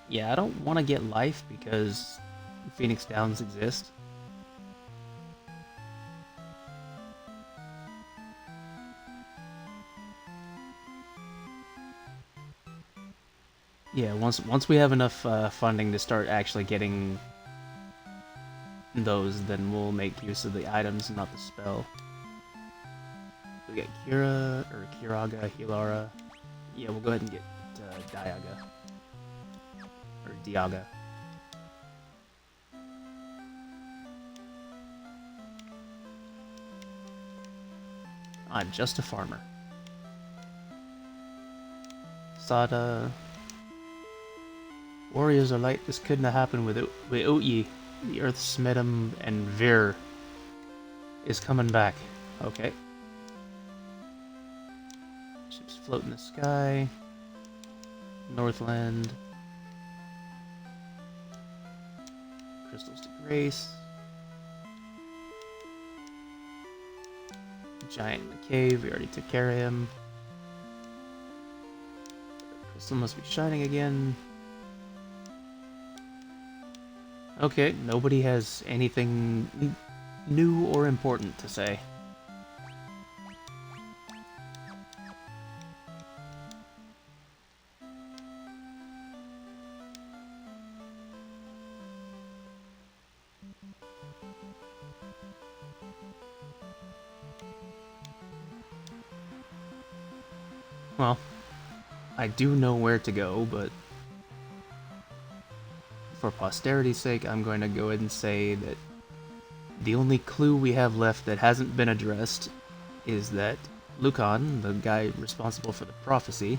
Yeah, I don't want to get life because Phoenix Downs exist. Yeah, once we have enough funding to start actually getting those, then we'll make use of the items, not the spell. We get Kira, or Kiraga, Hilara. Yeah, we'll go ahead and get Diaga. Or Diaga. I'm just a farmer. Sada. Warriors are light. This couldn't have happened without ye. The Earth smit him, and Vir is coming back. Okay. Ships float in the sky. Northland. Crystals to Grace. Giant in the cave. We already took care of him. Crystal must be shining again. Okay, nobody has anything new or important to say. Well, I do know where to go, but for posterity's sake, I'm going to go ahead and say that the only clue we have left that hasn't been addressed is that Lucan, the guy responsible for the prophecy,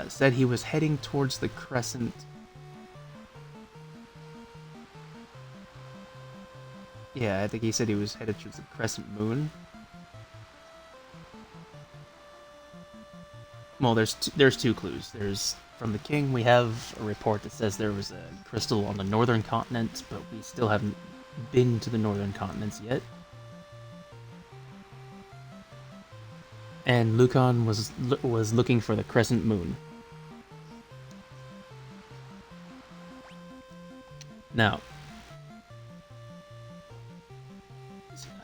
said he was heading towards the crescent. Yeah, I think he said he was headed towards the crescent moon. Well, there's two clues. There's from the king, we have a report that says there was a crystal on the northern continent, but we still haven't been to the northern continents yet. And Lucan was looking for the crescent moon. Now,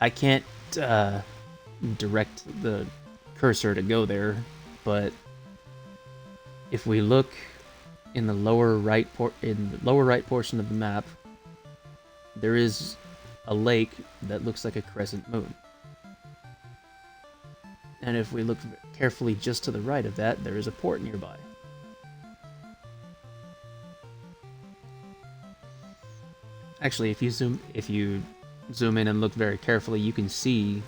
I can't direct the cursor to go there, but if we look in the lower right portion of the map, there is a lake that looks like a crescent moon. And if we look carefully just to the right of that, there is a port nearby. Actually, if you zoom in and look very carefully, you can see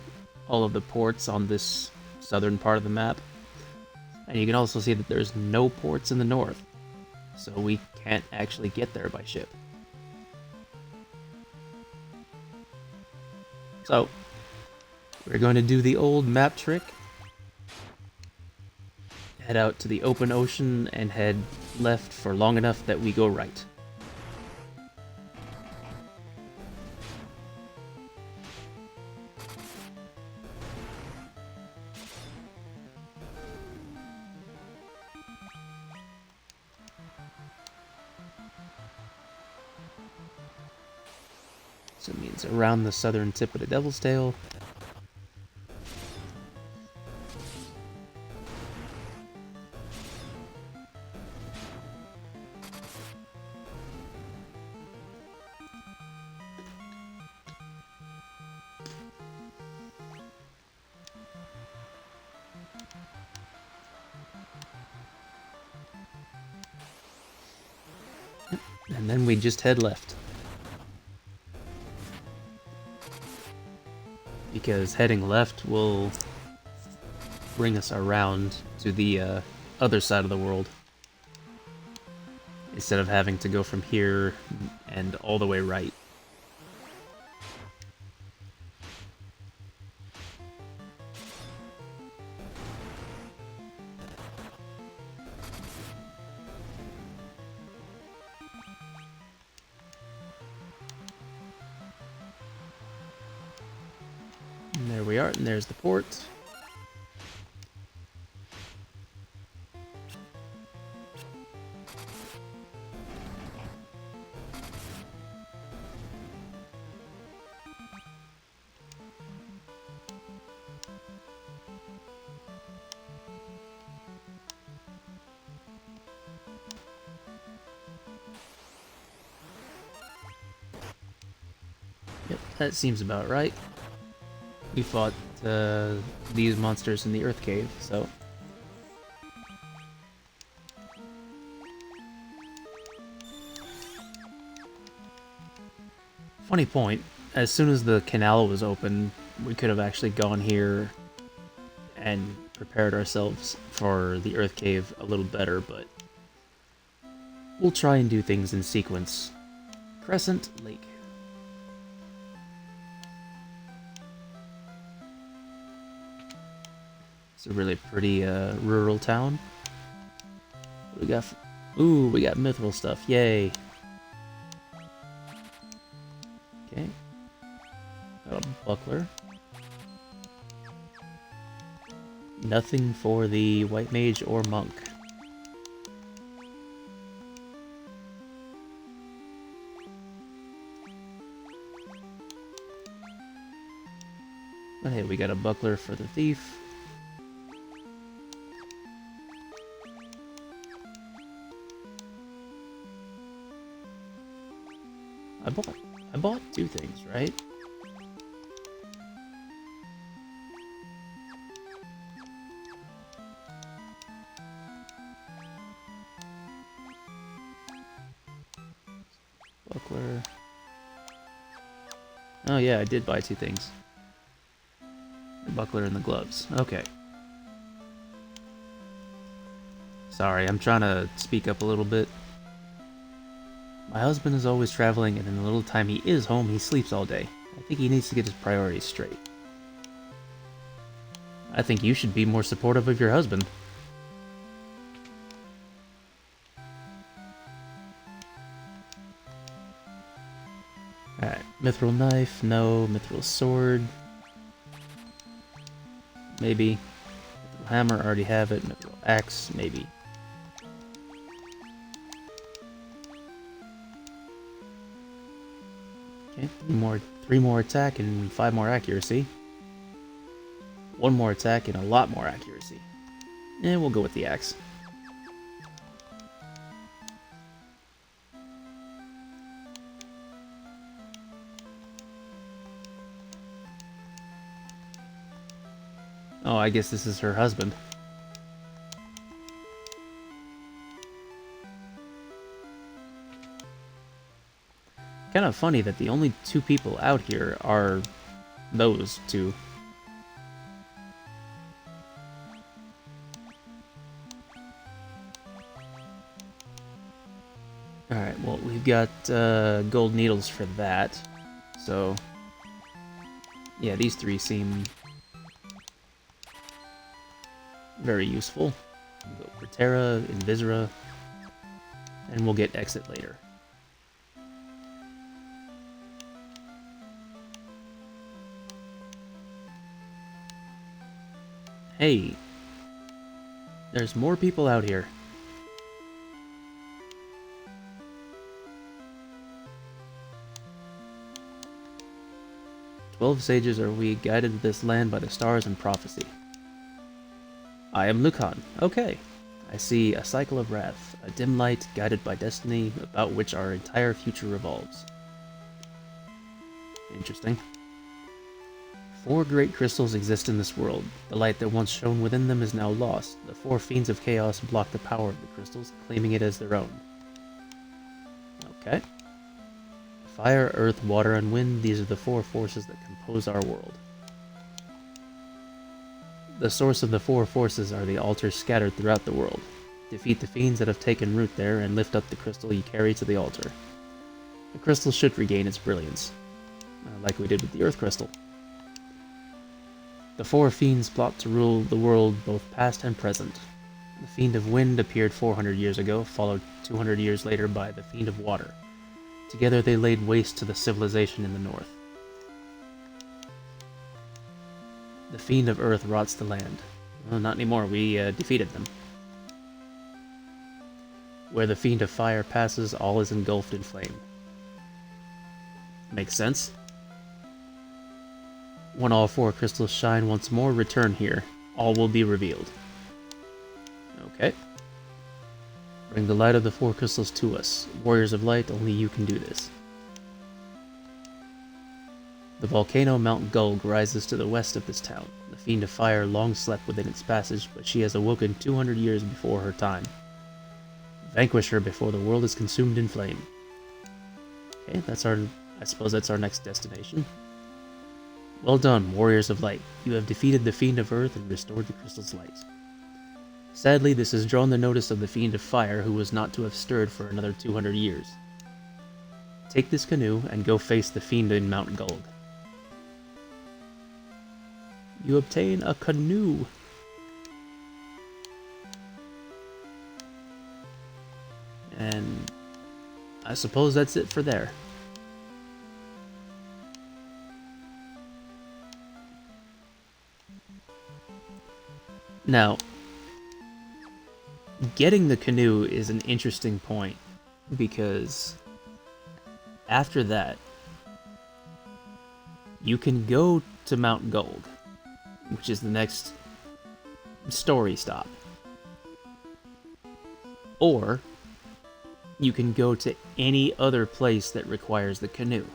all of the ports on this southern part of the map. And you can also see that there's no ports in the north, so we can't actually get there by ship. So, we're going to do the old map trick. Head out to the open ocean and head left for long enough that we go right. So it means around the southern tip of the Devil's Tail. And then we just head left. Because heading left will bring us around to the other side of the world. Instead of having to go from here and all the way right. And there we are, and there's the port. Yep, that seems about right. We fought these monsters in the Earth Cave, so... Funny point, as soon as the canal was open, we could have actually gone here and prepared ourselves for the Earth Cave a little better, but... We'll try and do things in sequence. Crescent Lake. It's a really pretty rural town. What do we got? Ooh, we got mithril stuff. Yay! Okay. Got a buckler. Nothing for the white mage or monk. But hey, we got a buckler for the thief. I bought two things, right? Buckler. Oh yeah, I did buy two things. The buckler and the gloves. Okay. Sorry, I'm trying to speak up a little bit. My husband is always traveling, and in the little time he is home, he sleeps all day. I think he needs to get his priorities straight. I think you should be more supportive of your husband. Alright, mithril knife, no. Mithril sword. Maybe. Mithril hammer, already have it. Mithril axe, maybe. Okay, three more attack and 5 more accuracy. 1 more attack and a lot more accuracy. And we'll go with the axe. Oh, I guess this is her husband. Kind of funny that the only 2 people out here are those 2. Alright, well, we've got gold needles for that. So, yeah, these 3 seem very useful. We'll go for Terra, Invisera, and we'll get Exit later. Hey, there's more people out here. "12 sages are we, guided to this land by the stars and prophecy. I am Lucan. Okay. I see a cycle of wrath, a dim light guided by destiny, about which our entire future revolves." Interesting. 4 great crystals exist in this world. The light that once shone within them is now lost. The 4 fiends of chaos block the power of the crystals, claiming it as their own. Okay. Fire, earth, water, and wind, these are the 4 forces that compose our world. The source of the 4 forces are the altars scattered throughout the world. Defeat the fiends that have taken root there and lift up the crystal you carry to the altar. The crystal should regain its brilliance, like we did with the earth crystal. The 4 fiends plot to rule the world both past and present. The Fiend of Wind appeared 400 years ago, followed 200 years later by the Fiend of Water. Together they laid waste to the civilization in the north. The Fiend of Earth rots the land. Well, not anymore, we defeated them. Where the Fiend of Fire passes, all is engulfed in flame. Makes sense. When all 4 crystals shine once more, return here. All will be revealed. Okay. Bring the light of the 4 crystals to us. Warriors of Light, only you can do this. The volcano Mount Gulg rises to the west of this town. The Fiend of Fire long slept within its passage, but she has awoken 200 years before her time. Vanquish her before the world is consumed in flame. Okay, I suppose that's our next destination. Well done, Warriors of Light. You have defeated the Fiend of Earth and restored the crystal's light. Sadly, this has drawn the notice of the Fiend of Fire, who was not to have stirred for another 200 years. Take this canoe and go face the Fiend in Mount Gulg. You obtain a canoe. And I suppose that's it for there. Now, getting the canoe is an interesting point, because after that, you can go to Mount Gulg, which is the next story stop. Or, you can go to any other place that requires the canoe.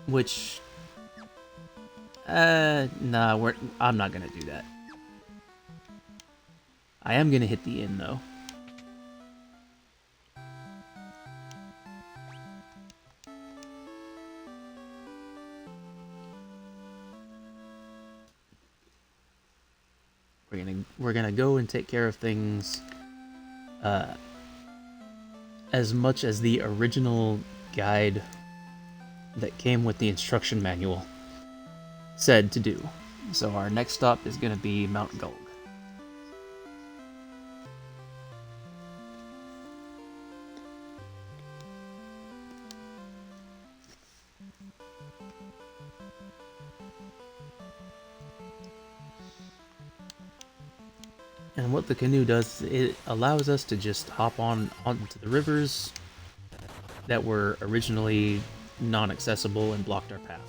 Which, nah, I'm not gonna do that. I am gonna hit the inn, though. We're gonna go and take care of things, as much as the original guide that came with the instruction manual said to do. So our next stop is going to be Mount Gulg. And what the canoe does, it allows us to just hop onto the rivers that were originally non-accessible and blocked our path.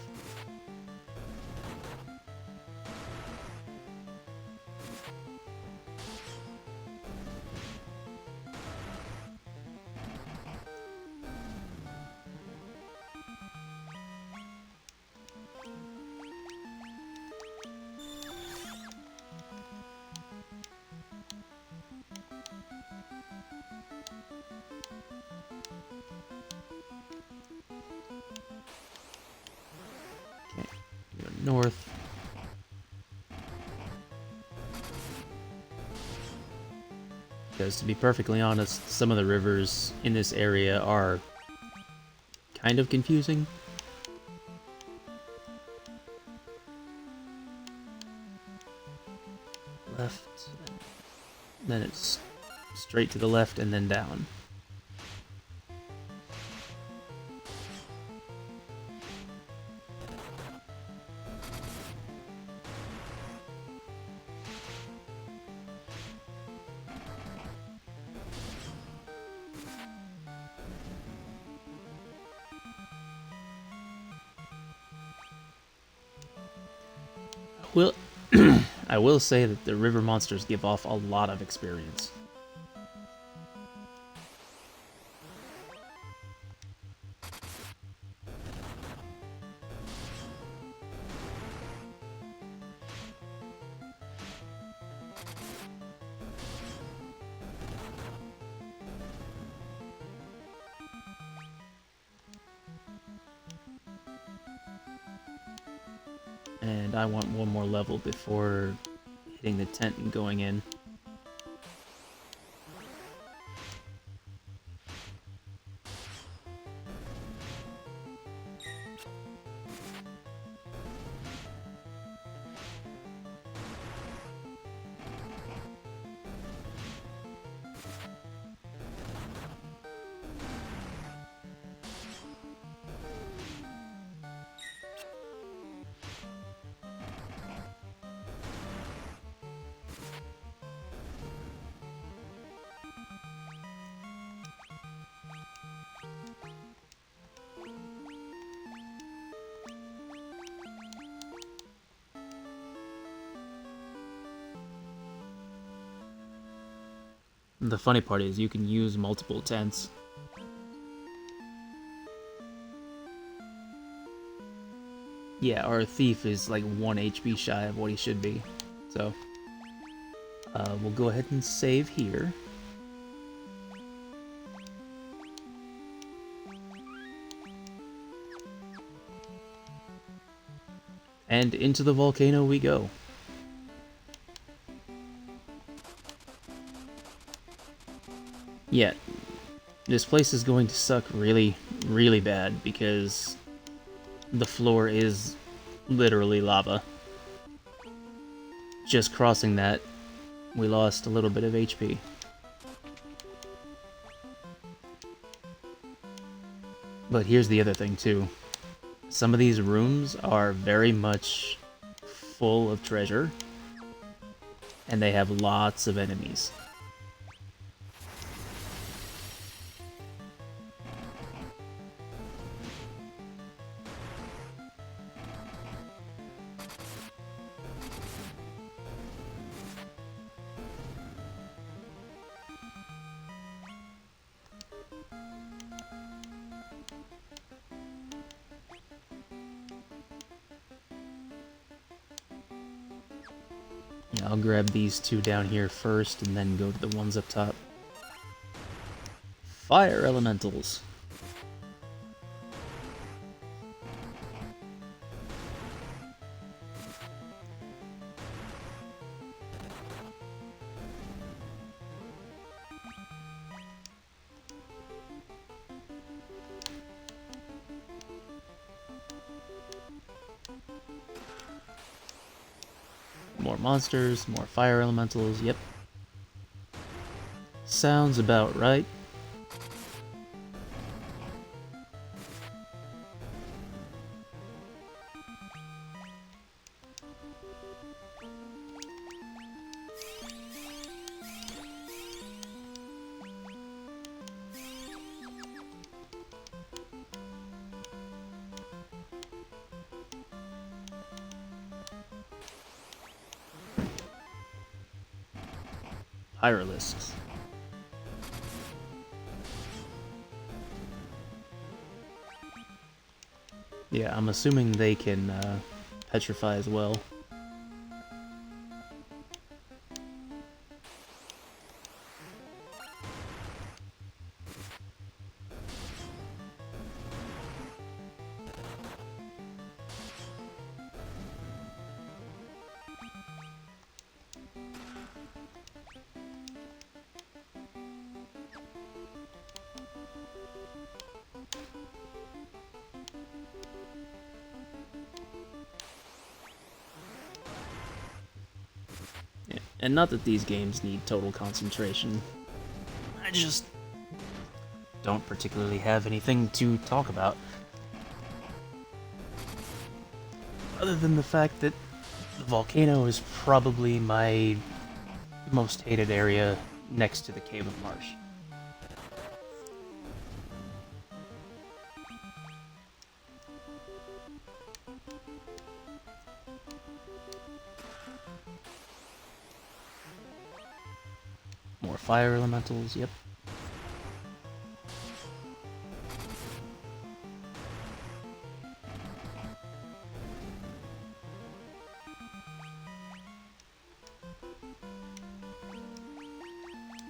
North. Because to be perfectly honest, some of the rivers in this area are kind of confusing. Left, then it's straight to the left and then down. Well, I will say that the river monsters give off a lot of experience. And I want one more level before hitting the tent and going in. The funny part is you can use multiple tents. Yeah, our thief is like 1 HP shy of what he should be. So, we'll go ahead and save here. And into the volcano we go. Yeah, this place is going to suck really, really bad because the floor is literally lava. Just crossing that, we lost a little bit of HP. But here's the other thing too. Some of these rooms are very much full of treasure, and they have lots of enemies. Yeah, I'll grab these two down here first and then go to the ones up top. Fire elementals. More monsters, more fire elementals, yep. Sounds about right. Hydralisks. Yeah, I'm assuming they can petrify as well. Yeah. And not that these games need total concentration. I just don't particularly have anything to talk about. Other than the fact that the volcano is probably my most hated area next to the Cave of Marsh. More fire elementals, yep.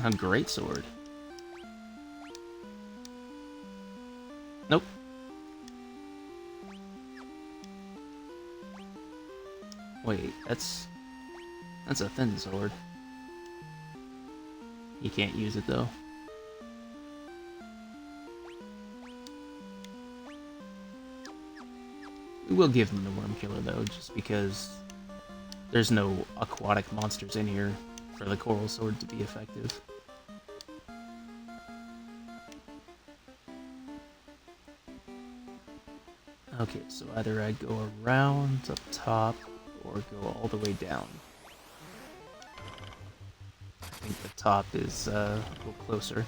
A great sword. Nope. Wait, that's a thin sword. He can't use it though. We will give him the Worm Killer though, just because there's no aquatic monsters in here for the Coral Sword to be effective. Okay, so either I go around up top or go all the way down. I think the top is a little closer.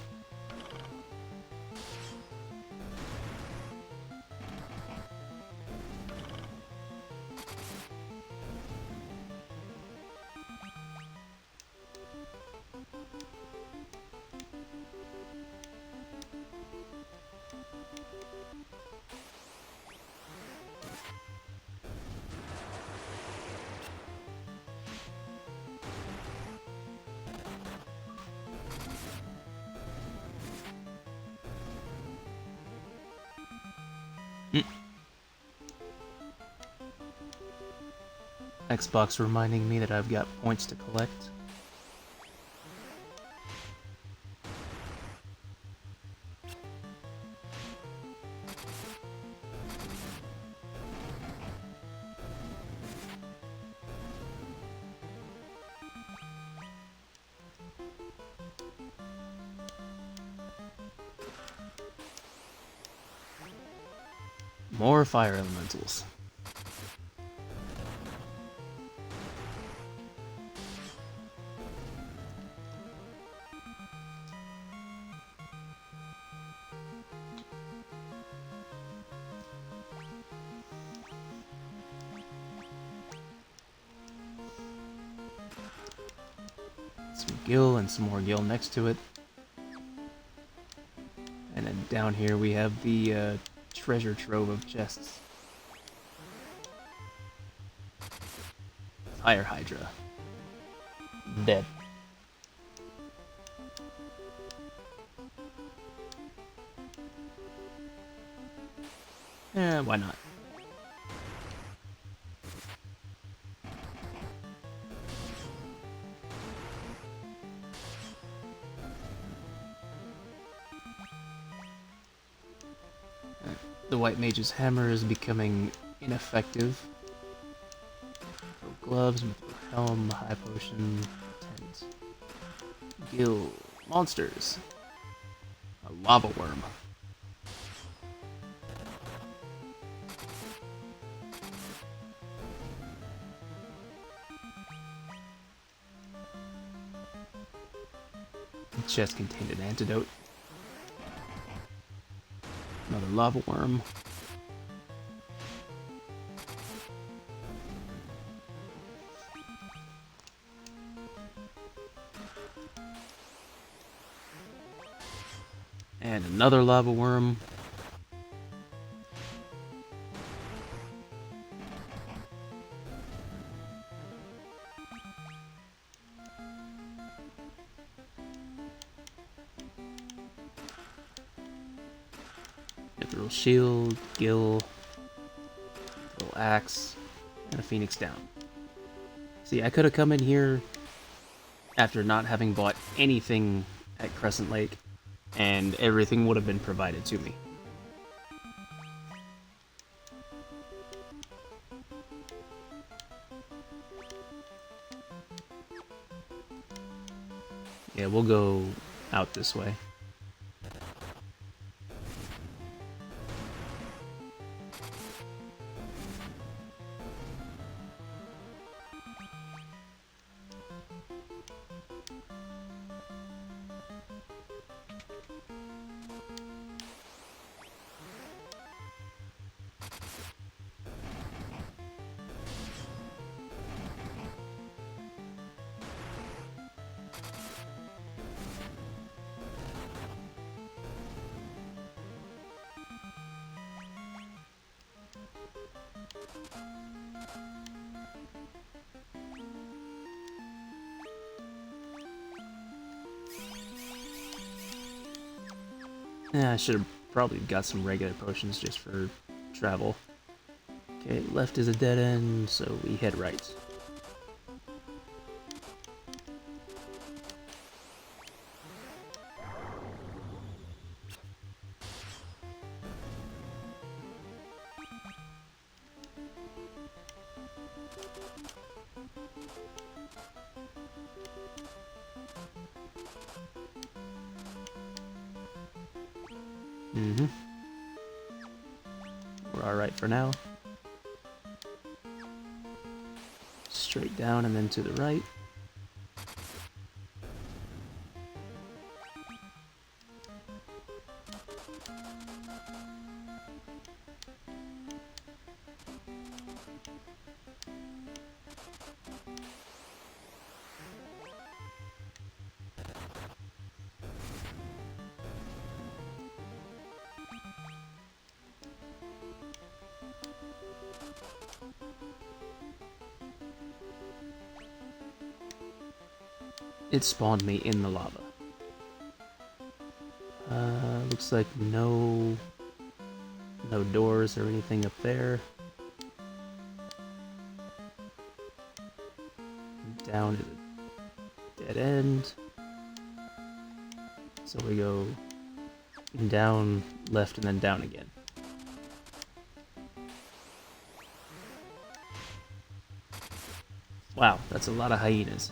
Xbox reminding me that I've got points to collect. More fire elementals. Some gill and some more gill next to it. And then down here we have the treasure trove of chests. Fire Hydra. Dead. Why not? The White Mage's hammer is becoming ineffective. Gloves, helm, high potion, tent. Gill, monsters. A lava worm. The chest contained an antidote. Another lava worm. And another lava worm. Mithril shield, gill, little axe, and a phoenix down. See, I could have come in here after not having bought anything at Crescent Lake, and everything would have been provided to me. Yeah, we'll go out this way. Yeah, I should have probably got some regular potions just for travel. Okay, left is a dead end, so we head right. Mm-hmm. We're alright for now. Straight down and then to the right. It spawned me in the lava. Looks like no doors or anything up there. Down to the dead end. So we go down, left, and then down again. Wow, that's a lot of hyenas.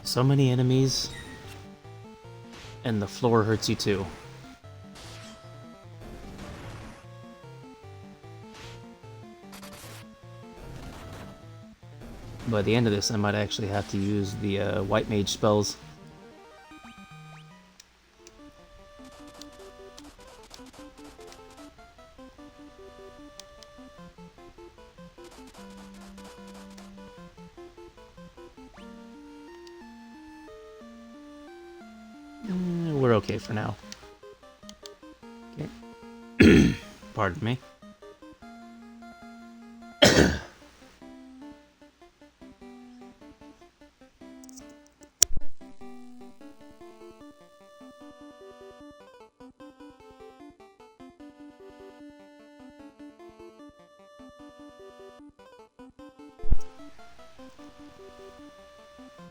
So many enemies, and the floor hurts you too. By the end of this, I might actually have to use the white mage spells. We're okay for now. Okay. Pardon me.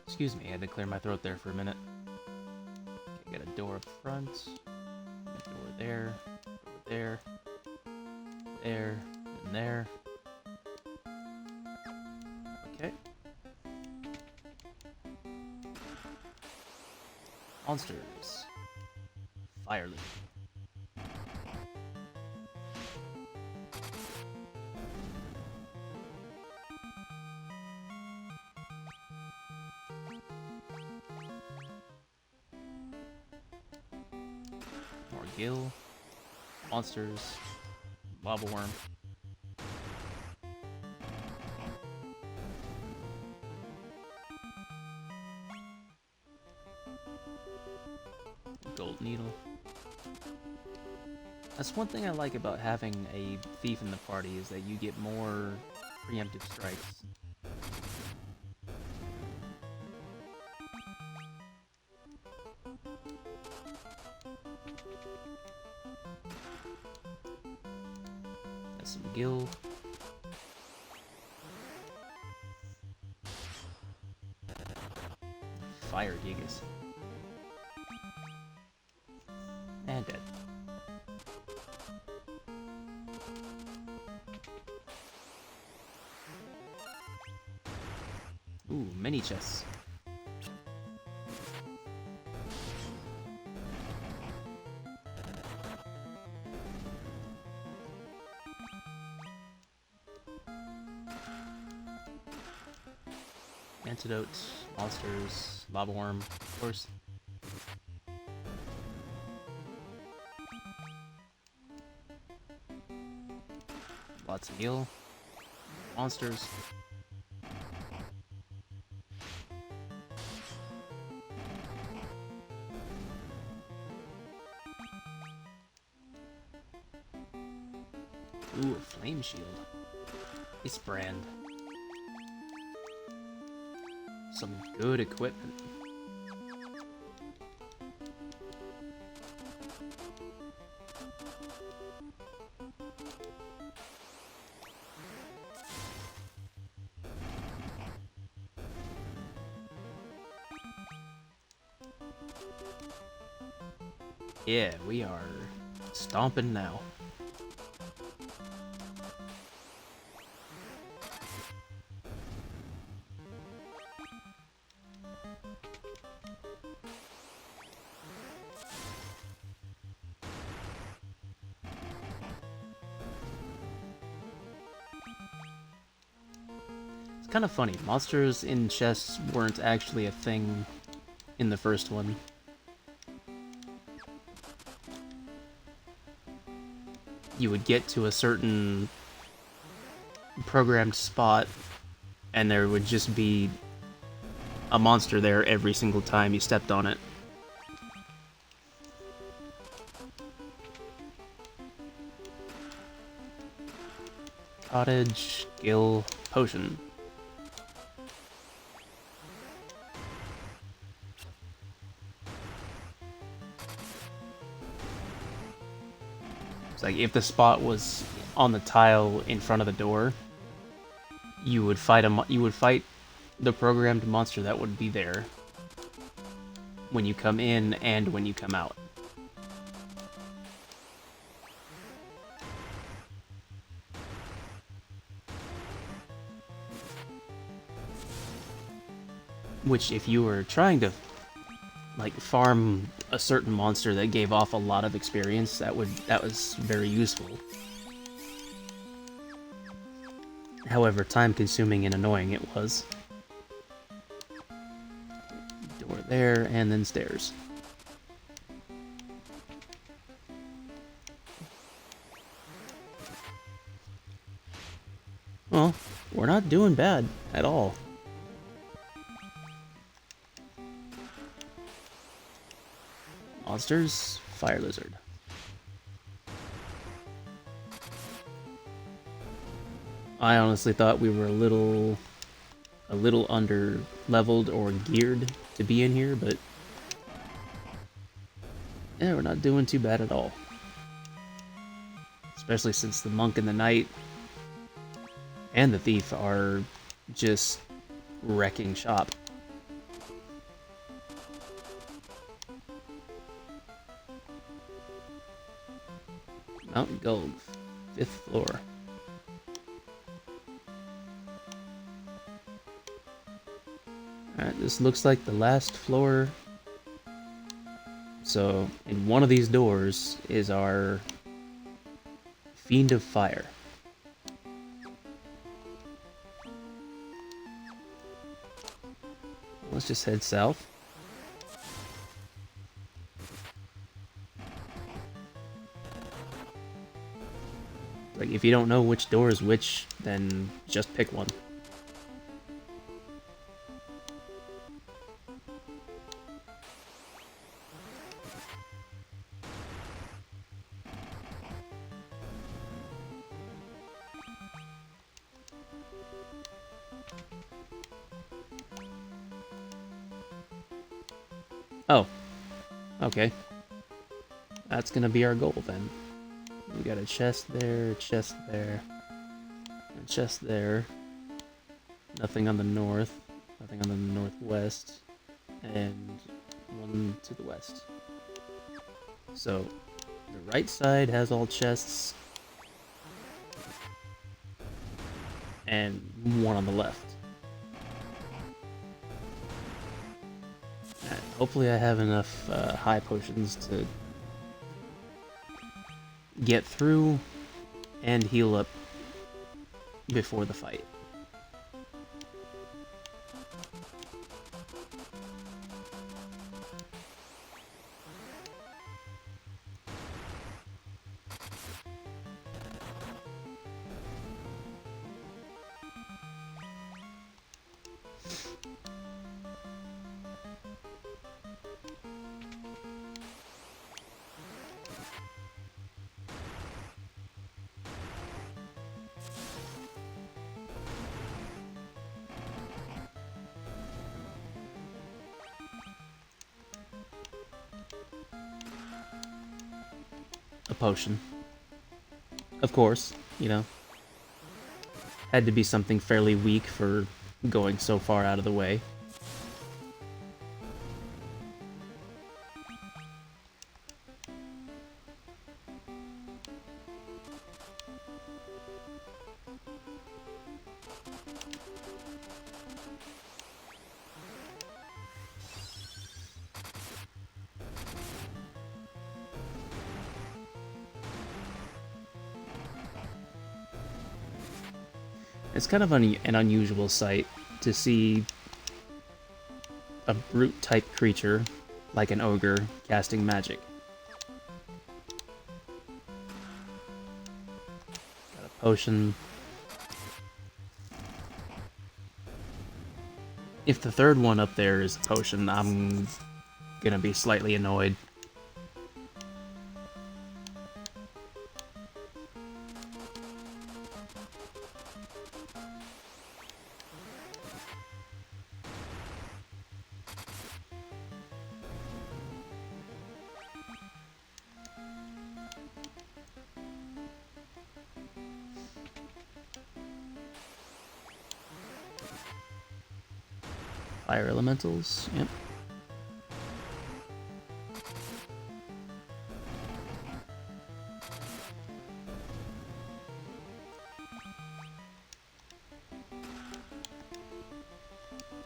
Excuse me, I had to clear my throat there for a minute. Okay, got a door up front, a door there, there, there, and there. Okay. Monsters. Fire leaf. More gill. Monsters. Lava worm. Gold needle. That's one thing I like about having a thief in the party, is that you get more preemptive strikes. Got some gill. Fire gigas. And dead. Ooh, mini chests. Antidotes, monsters, lava worm, of course. Lots of heal. Monsters. Ooh, a flame shield. It's brand. Some good equipment. Yeah, we are stomping now. It's kind of funny. Monsters in chests weren't actually a thing in the first one. You would get to a certain programmed spot, and there would just be a monster there every single time you stepped on it. Cottage, Gill, Potion. It's like if the spot was on the tile in front of the door, you would fight the programmed monster that would be there when you come in and when you come out. Which, if you were trying to like farm a certain monster that gave off a lot of experience, that was very useful. However time-consuming and annoying it was. Door there, and then stairs. Well, we're not doing bad at all. Monsters, Fire Lizard. I honestly thought we were a little under leveled or geared to be in here, but yeah, we're not doing too bad at all. Especially since the Monk and the Knight and the Thief are just wrecking shop. Mountain Gold, 5th floor. Alright, this looks like the last floor. So, in one of these doors is our Fiend of Fire. Let's just head south. Like, if you don't know which door is which, then just pick one. Oh. Okay. That's gonna be our goal, then. We got a chest there, a chest there, a chest there. Nothing on the north, nothing on the northwest, and one to the west. So, the right side has all chests, and one on the left. Alright, hopefully I have enough high potions to get through and heal up before the fight. A potion. Of course, you know. Had to be something fairly weak for going so far out of the way. It's kind of an unusual sight to see a brute-type creature, like an ogre, casting magic. Got a potion. If the third one up there is a potion, I'm gonna be slightly annoyed. Fire elementals, yep.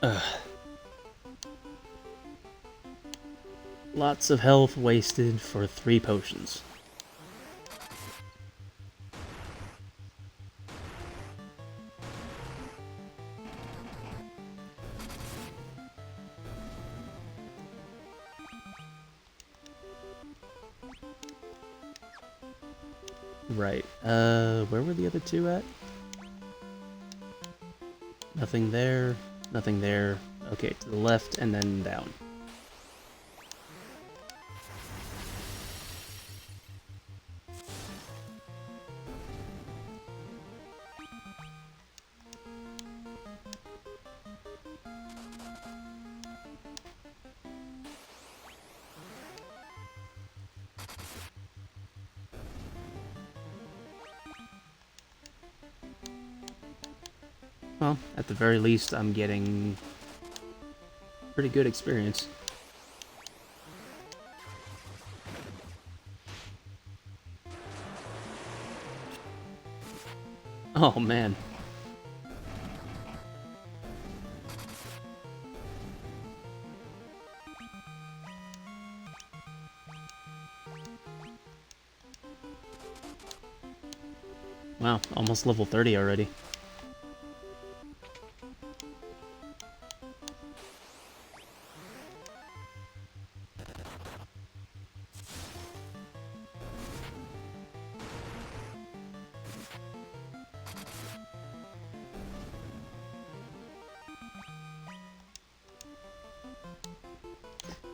Ugh. Lots of health wasted for 3 potions. Right. Where were the other 2 at? Nothing there, nothing there. Okay, to the left and then down. Well, at the very least, I'm getting pretty good experience. Oh, man. Wow, almost level 30 already.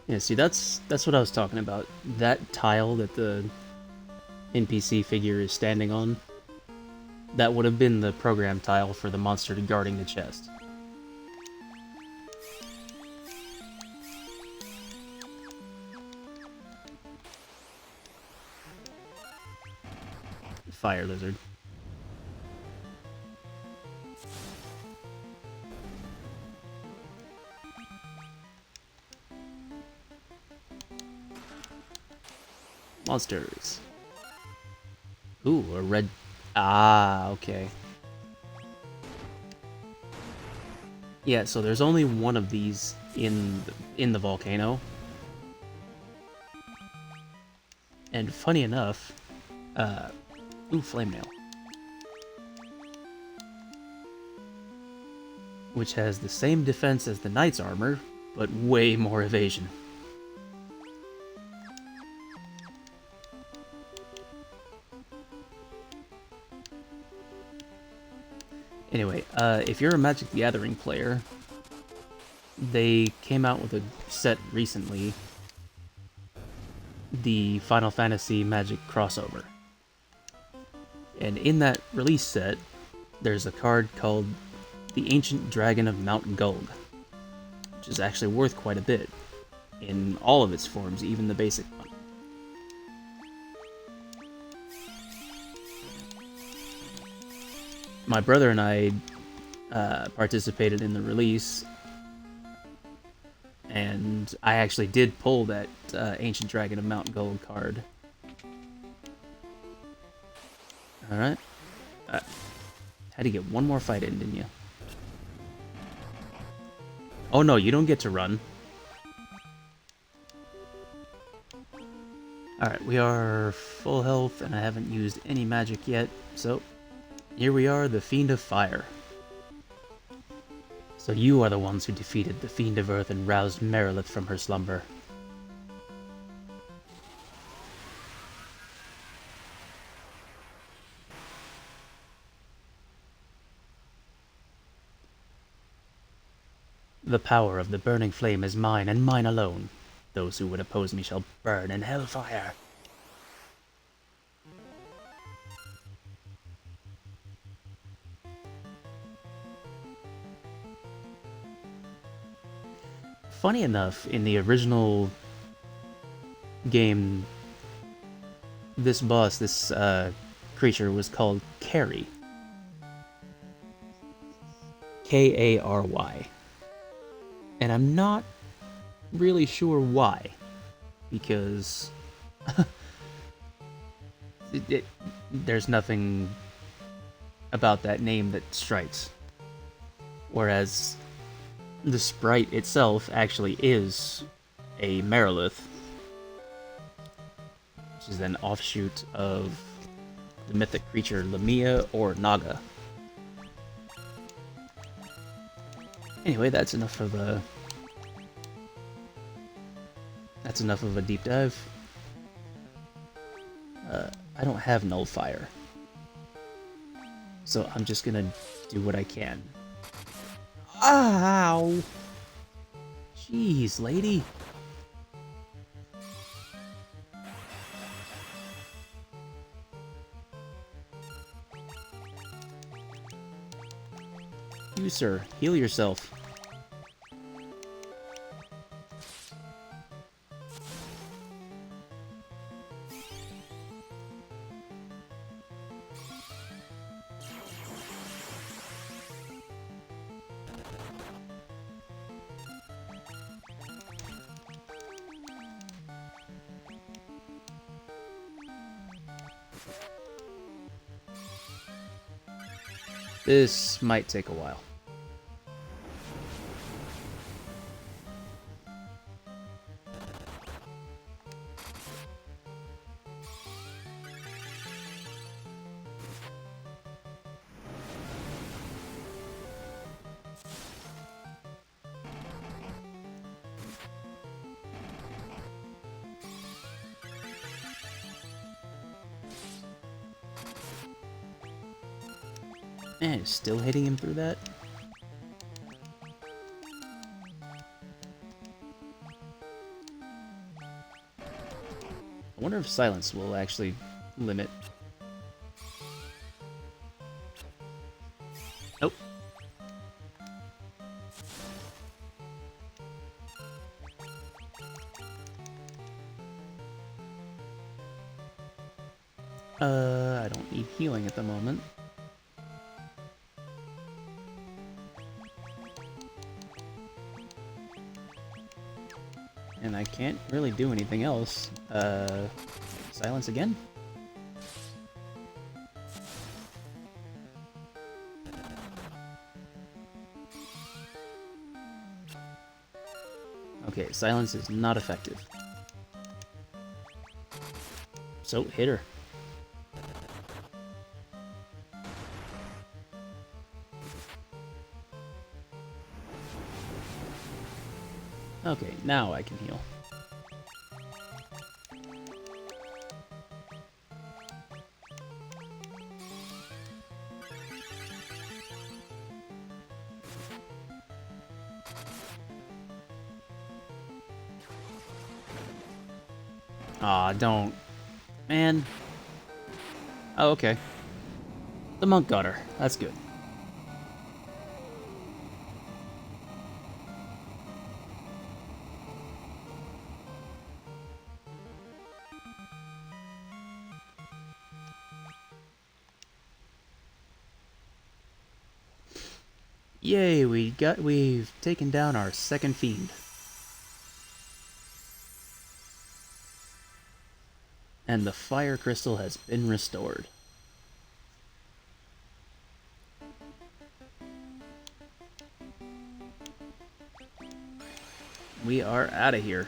Yeah, see, that's what I was talking about. That tile that the NPC figure is standing on, that would have been the program tile for the monster guarding the chest. Fire lizard. Monsters. Ooh, a red... Ah, okay. Yeah, so there's only one of these in the volcano. And funny enough... ooh, flame nail. Which has the same defense as the knight's armor, but way more evasion. Anyway, if you're a Magic the Gathering player, they came out with a set recently, the Final Fantasy Magic crossover. And in that release set, there's a card called the Ancient Dragon of Mount Gulg, which is actually worth quite a bit in all of its forms, even the basic one. My brother and I participated in the release, and I actually did pull that Ancient Dragon of Mount Gold card. Alright. Had to get one more fight in, didn't you? Oh no, you don't get to run. Alright, we are full health, and I haven't used any magic yet, so here we are, the Fiend of Fire. So you are the ones who defeated the Fiend of Earth and roused Merilith from her slumber. The power of the burning flame is mine, and mine alone. Those who would oppose me shall burn in hellfire. Funny enough, in the original game, this boss, this creature, was called Carry. K-A-R-Y. And I'm not really sure why, because there's nothing about that name that strikes. Whereas the sprite itself actually is a Merilith, which is an offshoot of the mythic creature Lamia or Naga. Anyway, that's enough of a deep dive. I don't have Nullfire, so I'm just gonna do what I can. Ow! Jeez, lady. You, sir, heal yourself. This might take a while. And still hitting him through that? I wonder if silence will actually limit. Nope. I don't need healing at the moment. And I can't really do anything else. Silence again? Okay, silence is not effective. So, hit her. Okay, now I can heal. Aw, don't. Man. Oh, okay. The monk got her. That's good. Yay, we've taken down our second fiend. And the fire crystal has been restored. We are out of here.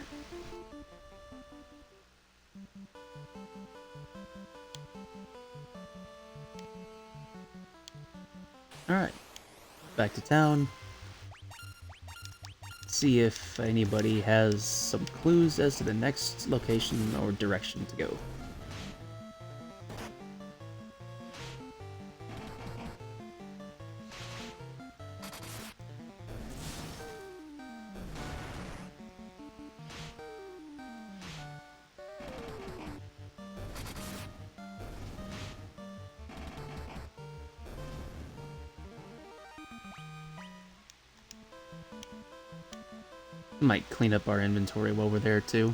Alright. Back to town. See if anybody has some clues as to the next location or direction to go. Might clean up our inventory while we're there too.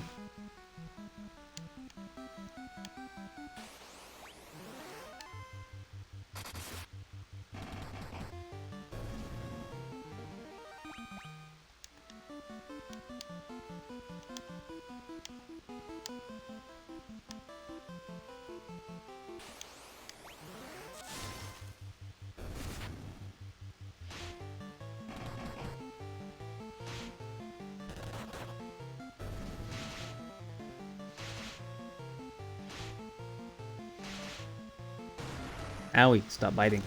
Owie, stop biting.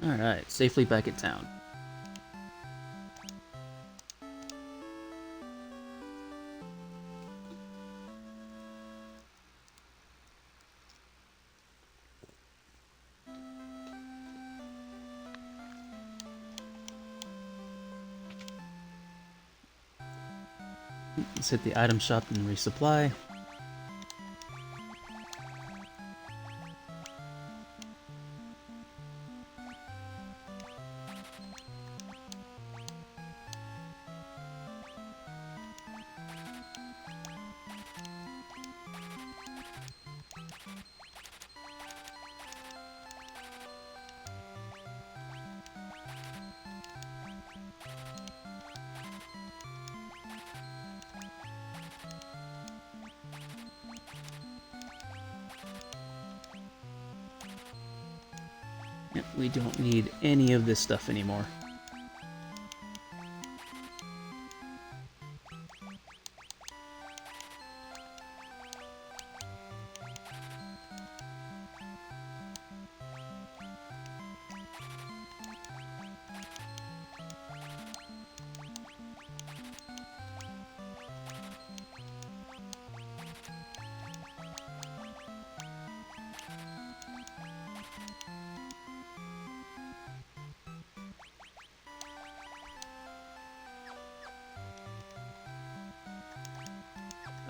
Alright, safely back at town. Let's hit the item shop and resupply. Yep, we don't need any of this stuff anymore.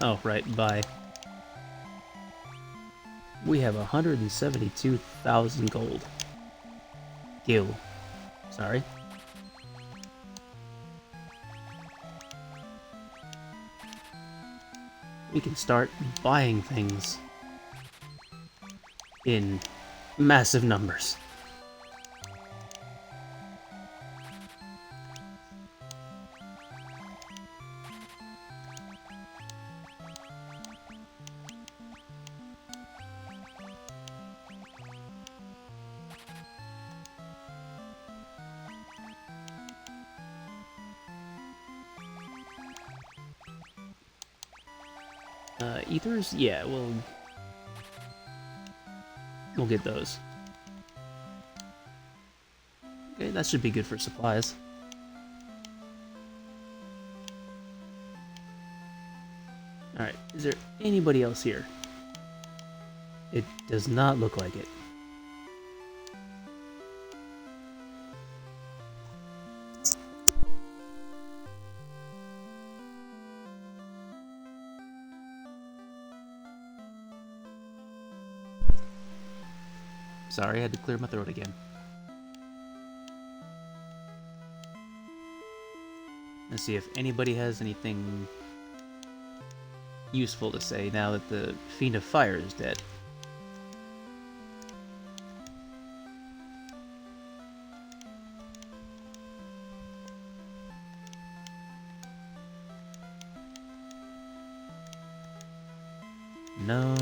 Oh, right, bye. We have 172,000 gold. Gil. Sorry. We can start buying things in massive numbers. Ethers? Yeah, we'll get those. Okay, that should be good for supplies. Alright, is there anybody else here? It does not look like it. Sorry, I had to clear my throat again. Let's see if anybody has anything useful to say now that the Fiend of Fire is dead. No.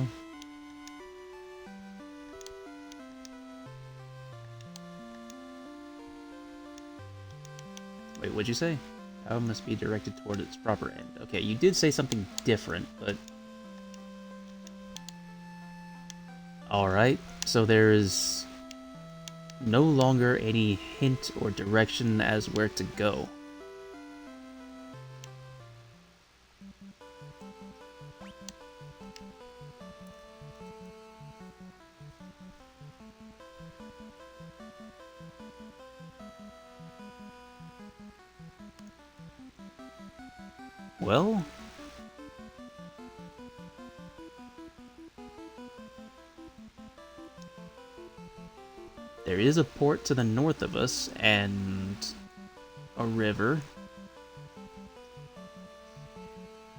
Wait, what'd you say? Power must be directed toward its proper end. Okay, you did say something different, but... Alright, so there is no longer any hint or direction as where to go. Well... there is a port to the north of us, and a river.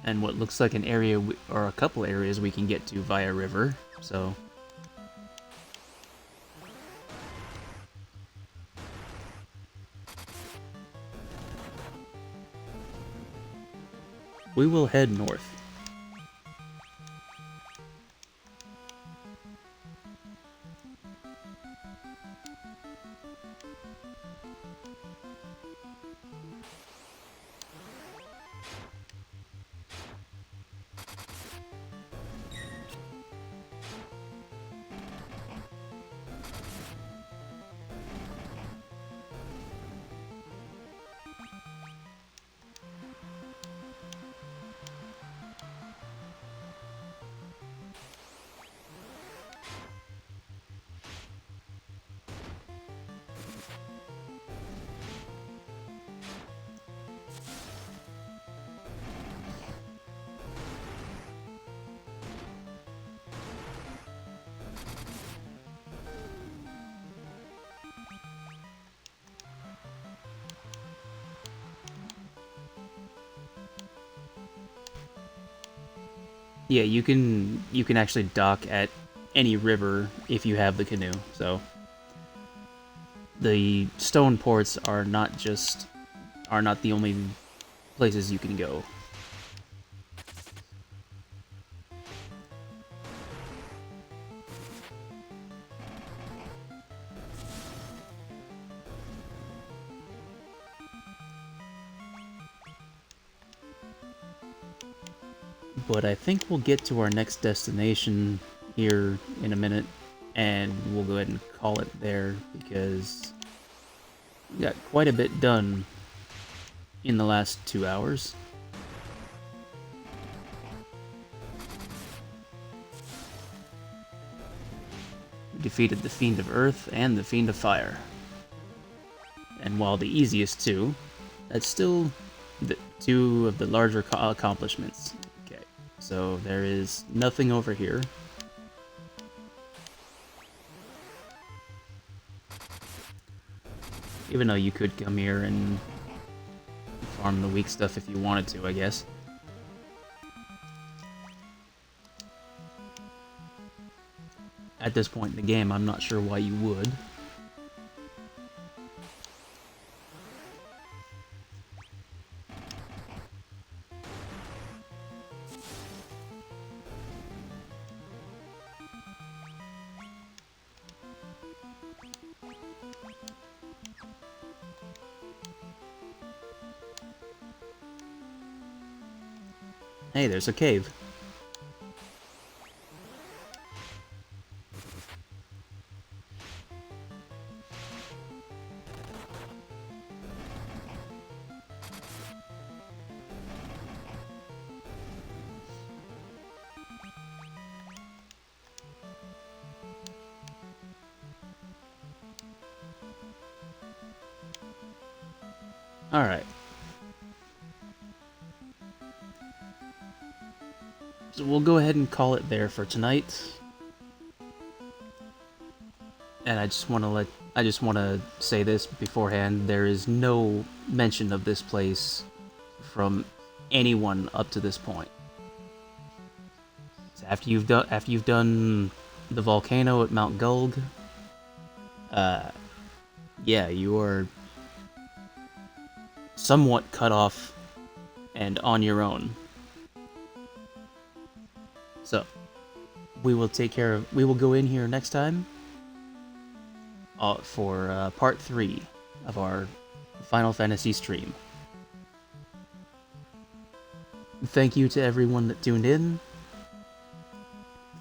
And what looks like an area, or a couple areas we can get to via river, so... we will head north. Yeah, you can actually dock at any river if you have the canoe, so... the stone ports are not the only places you can go. But I think we'll get to our next destination here in a minute, and we'll go ahead and call it there, because we got quite a bit done in the last 2 hours. We defeated the Fiend of Earth and the Fiend of Fire. And while the easiest two, that's still the two of the larger accomplishments. Okay, so there is nothing over here. Even though you could come here and farm the weak stuff if you wanted to, I guess. At this point in the game, I'm not sure why you would. Hey, there's a cave. Alright. So we'll go ahead and call it there for tonight. And I just want to say this beforehand, there is no mention of this place from anyone up to this point. So after you've done the volcano at Mount Gulg, yeah, you are somewhat cut off and on your own. So, we will go in here next time for part 3 of our Final Fantasy stream. Thank you to everyone that tuned in.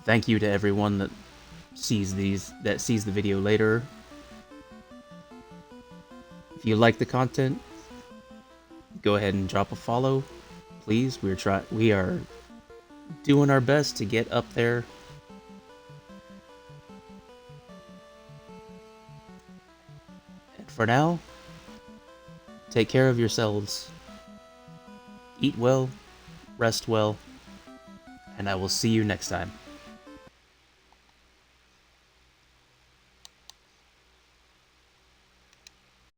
Thank you to everyone that sees the video later. If you like the content, go ahead and drop a follow, please. We are doing our best to get up there. And for now, take care of yourselves. Eat well, rest well, and I will see you next time.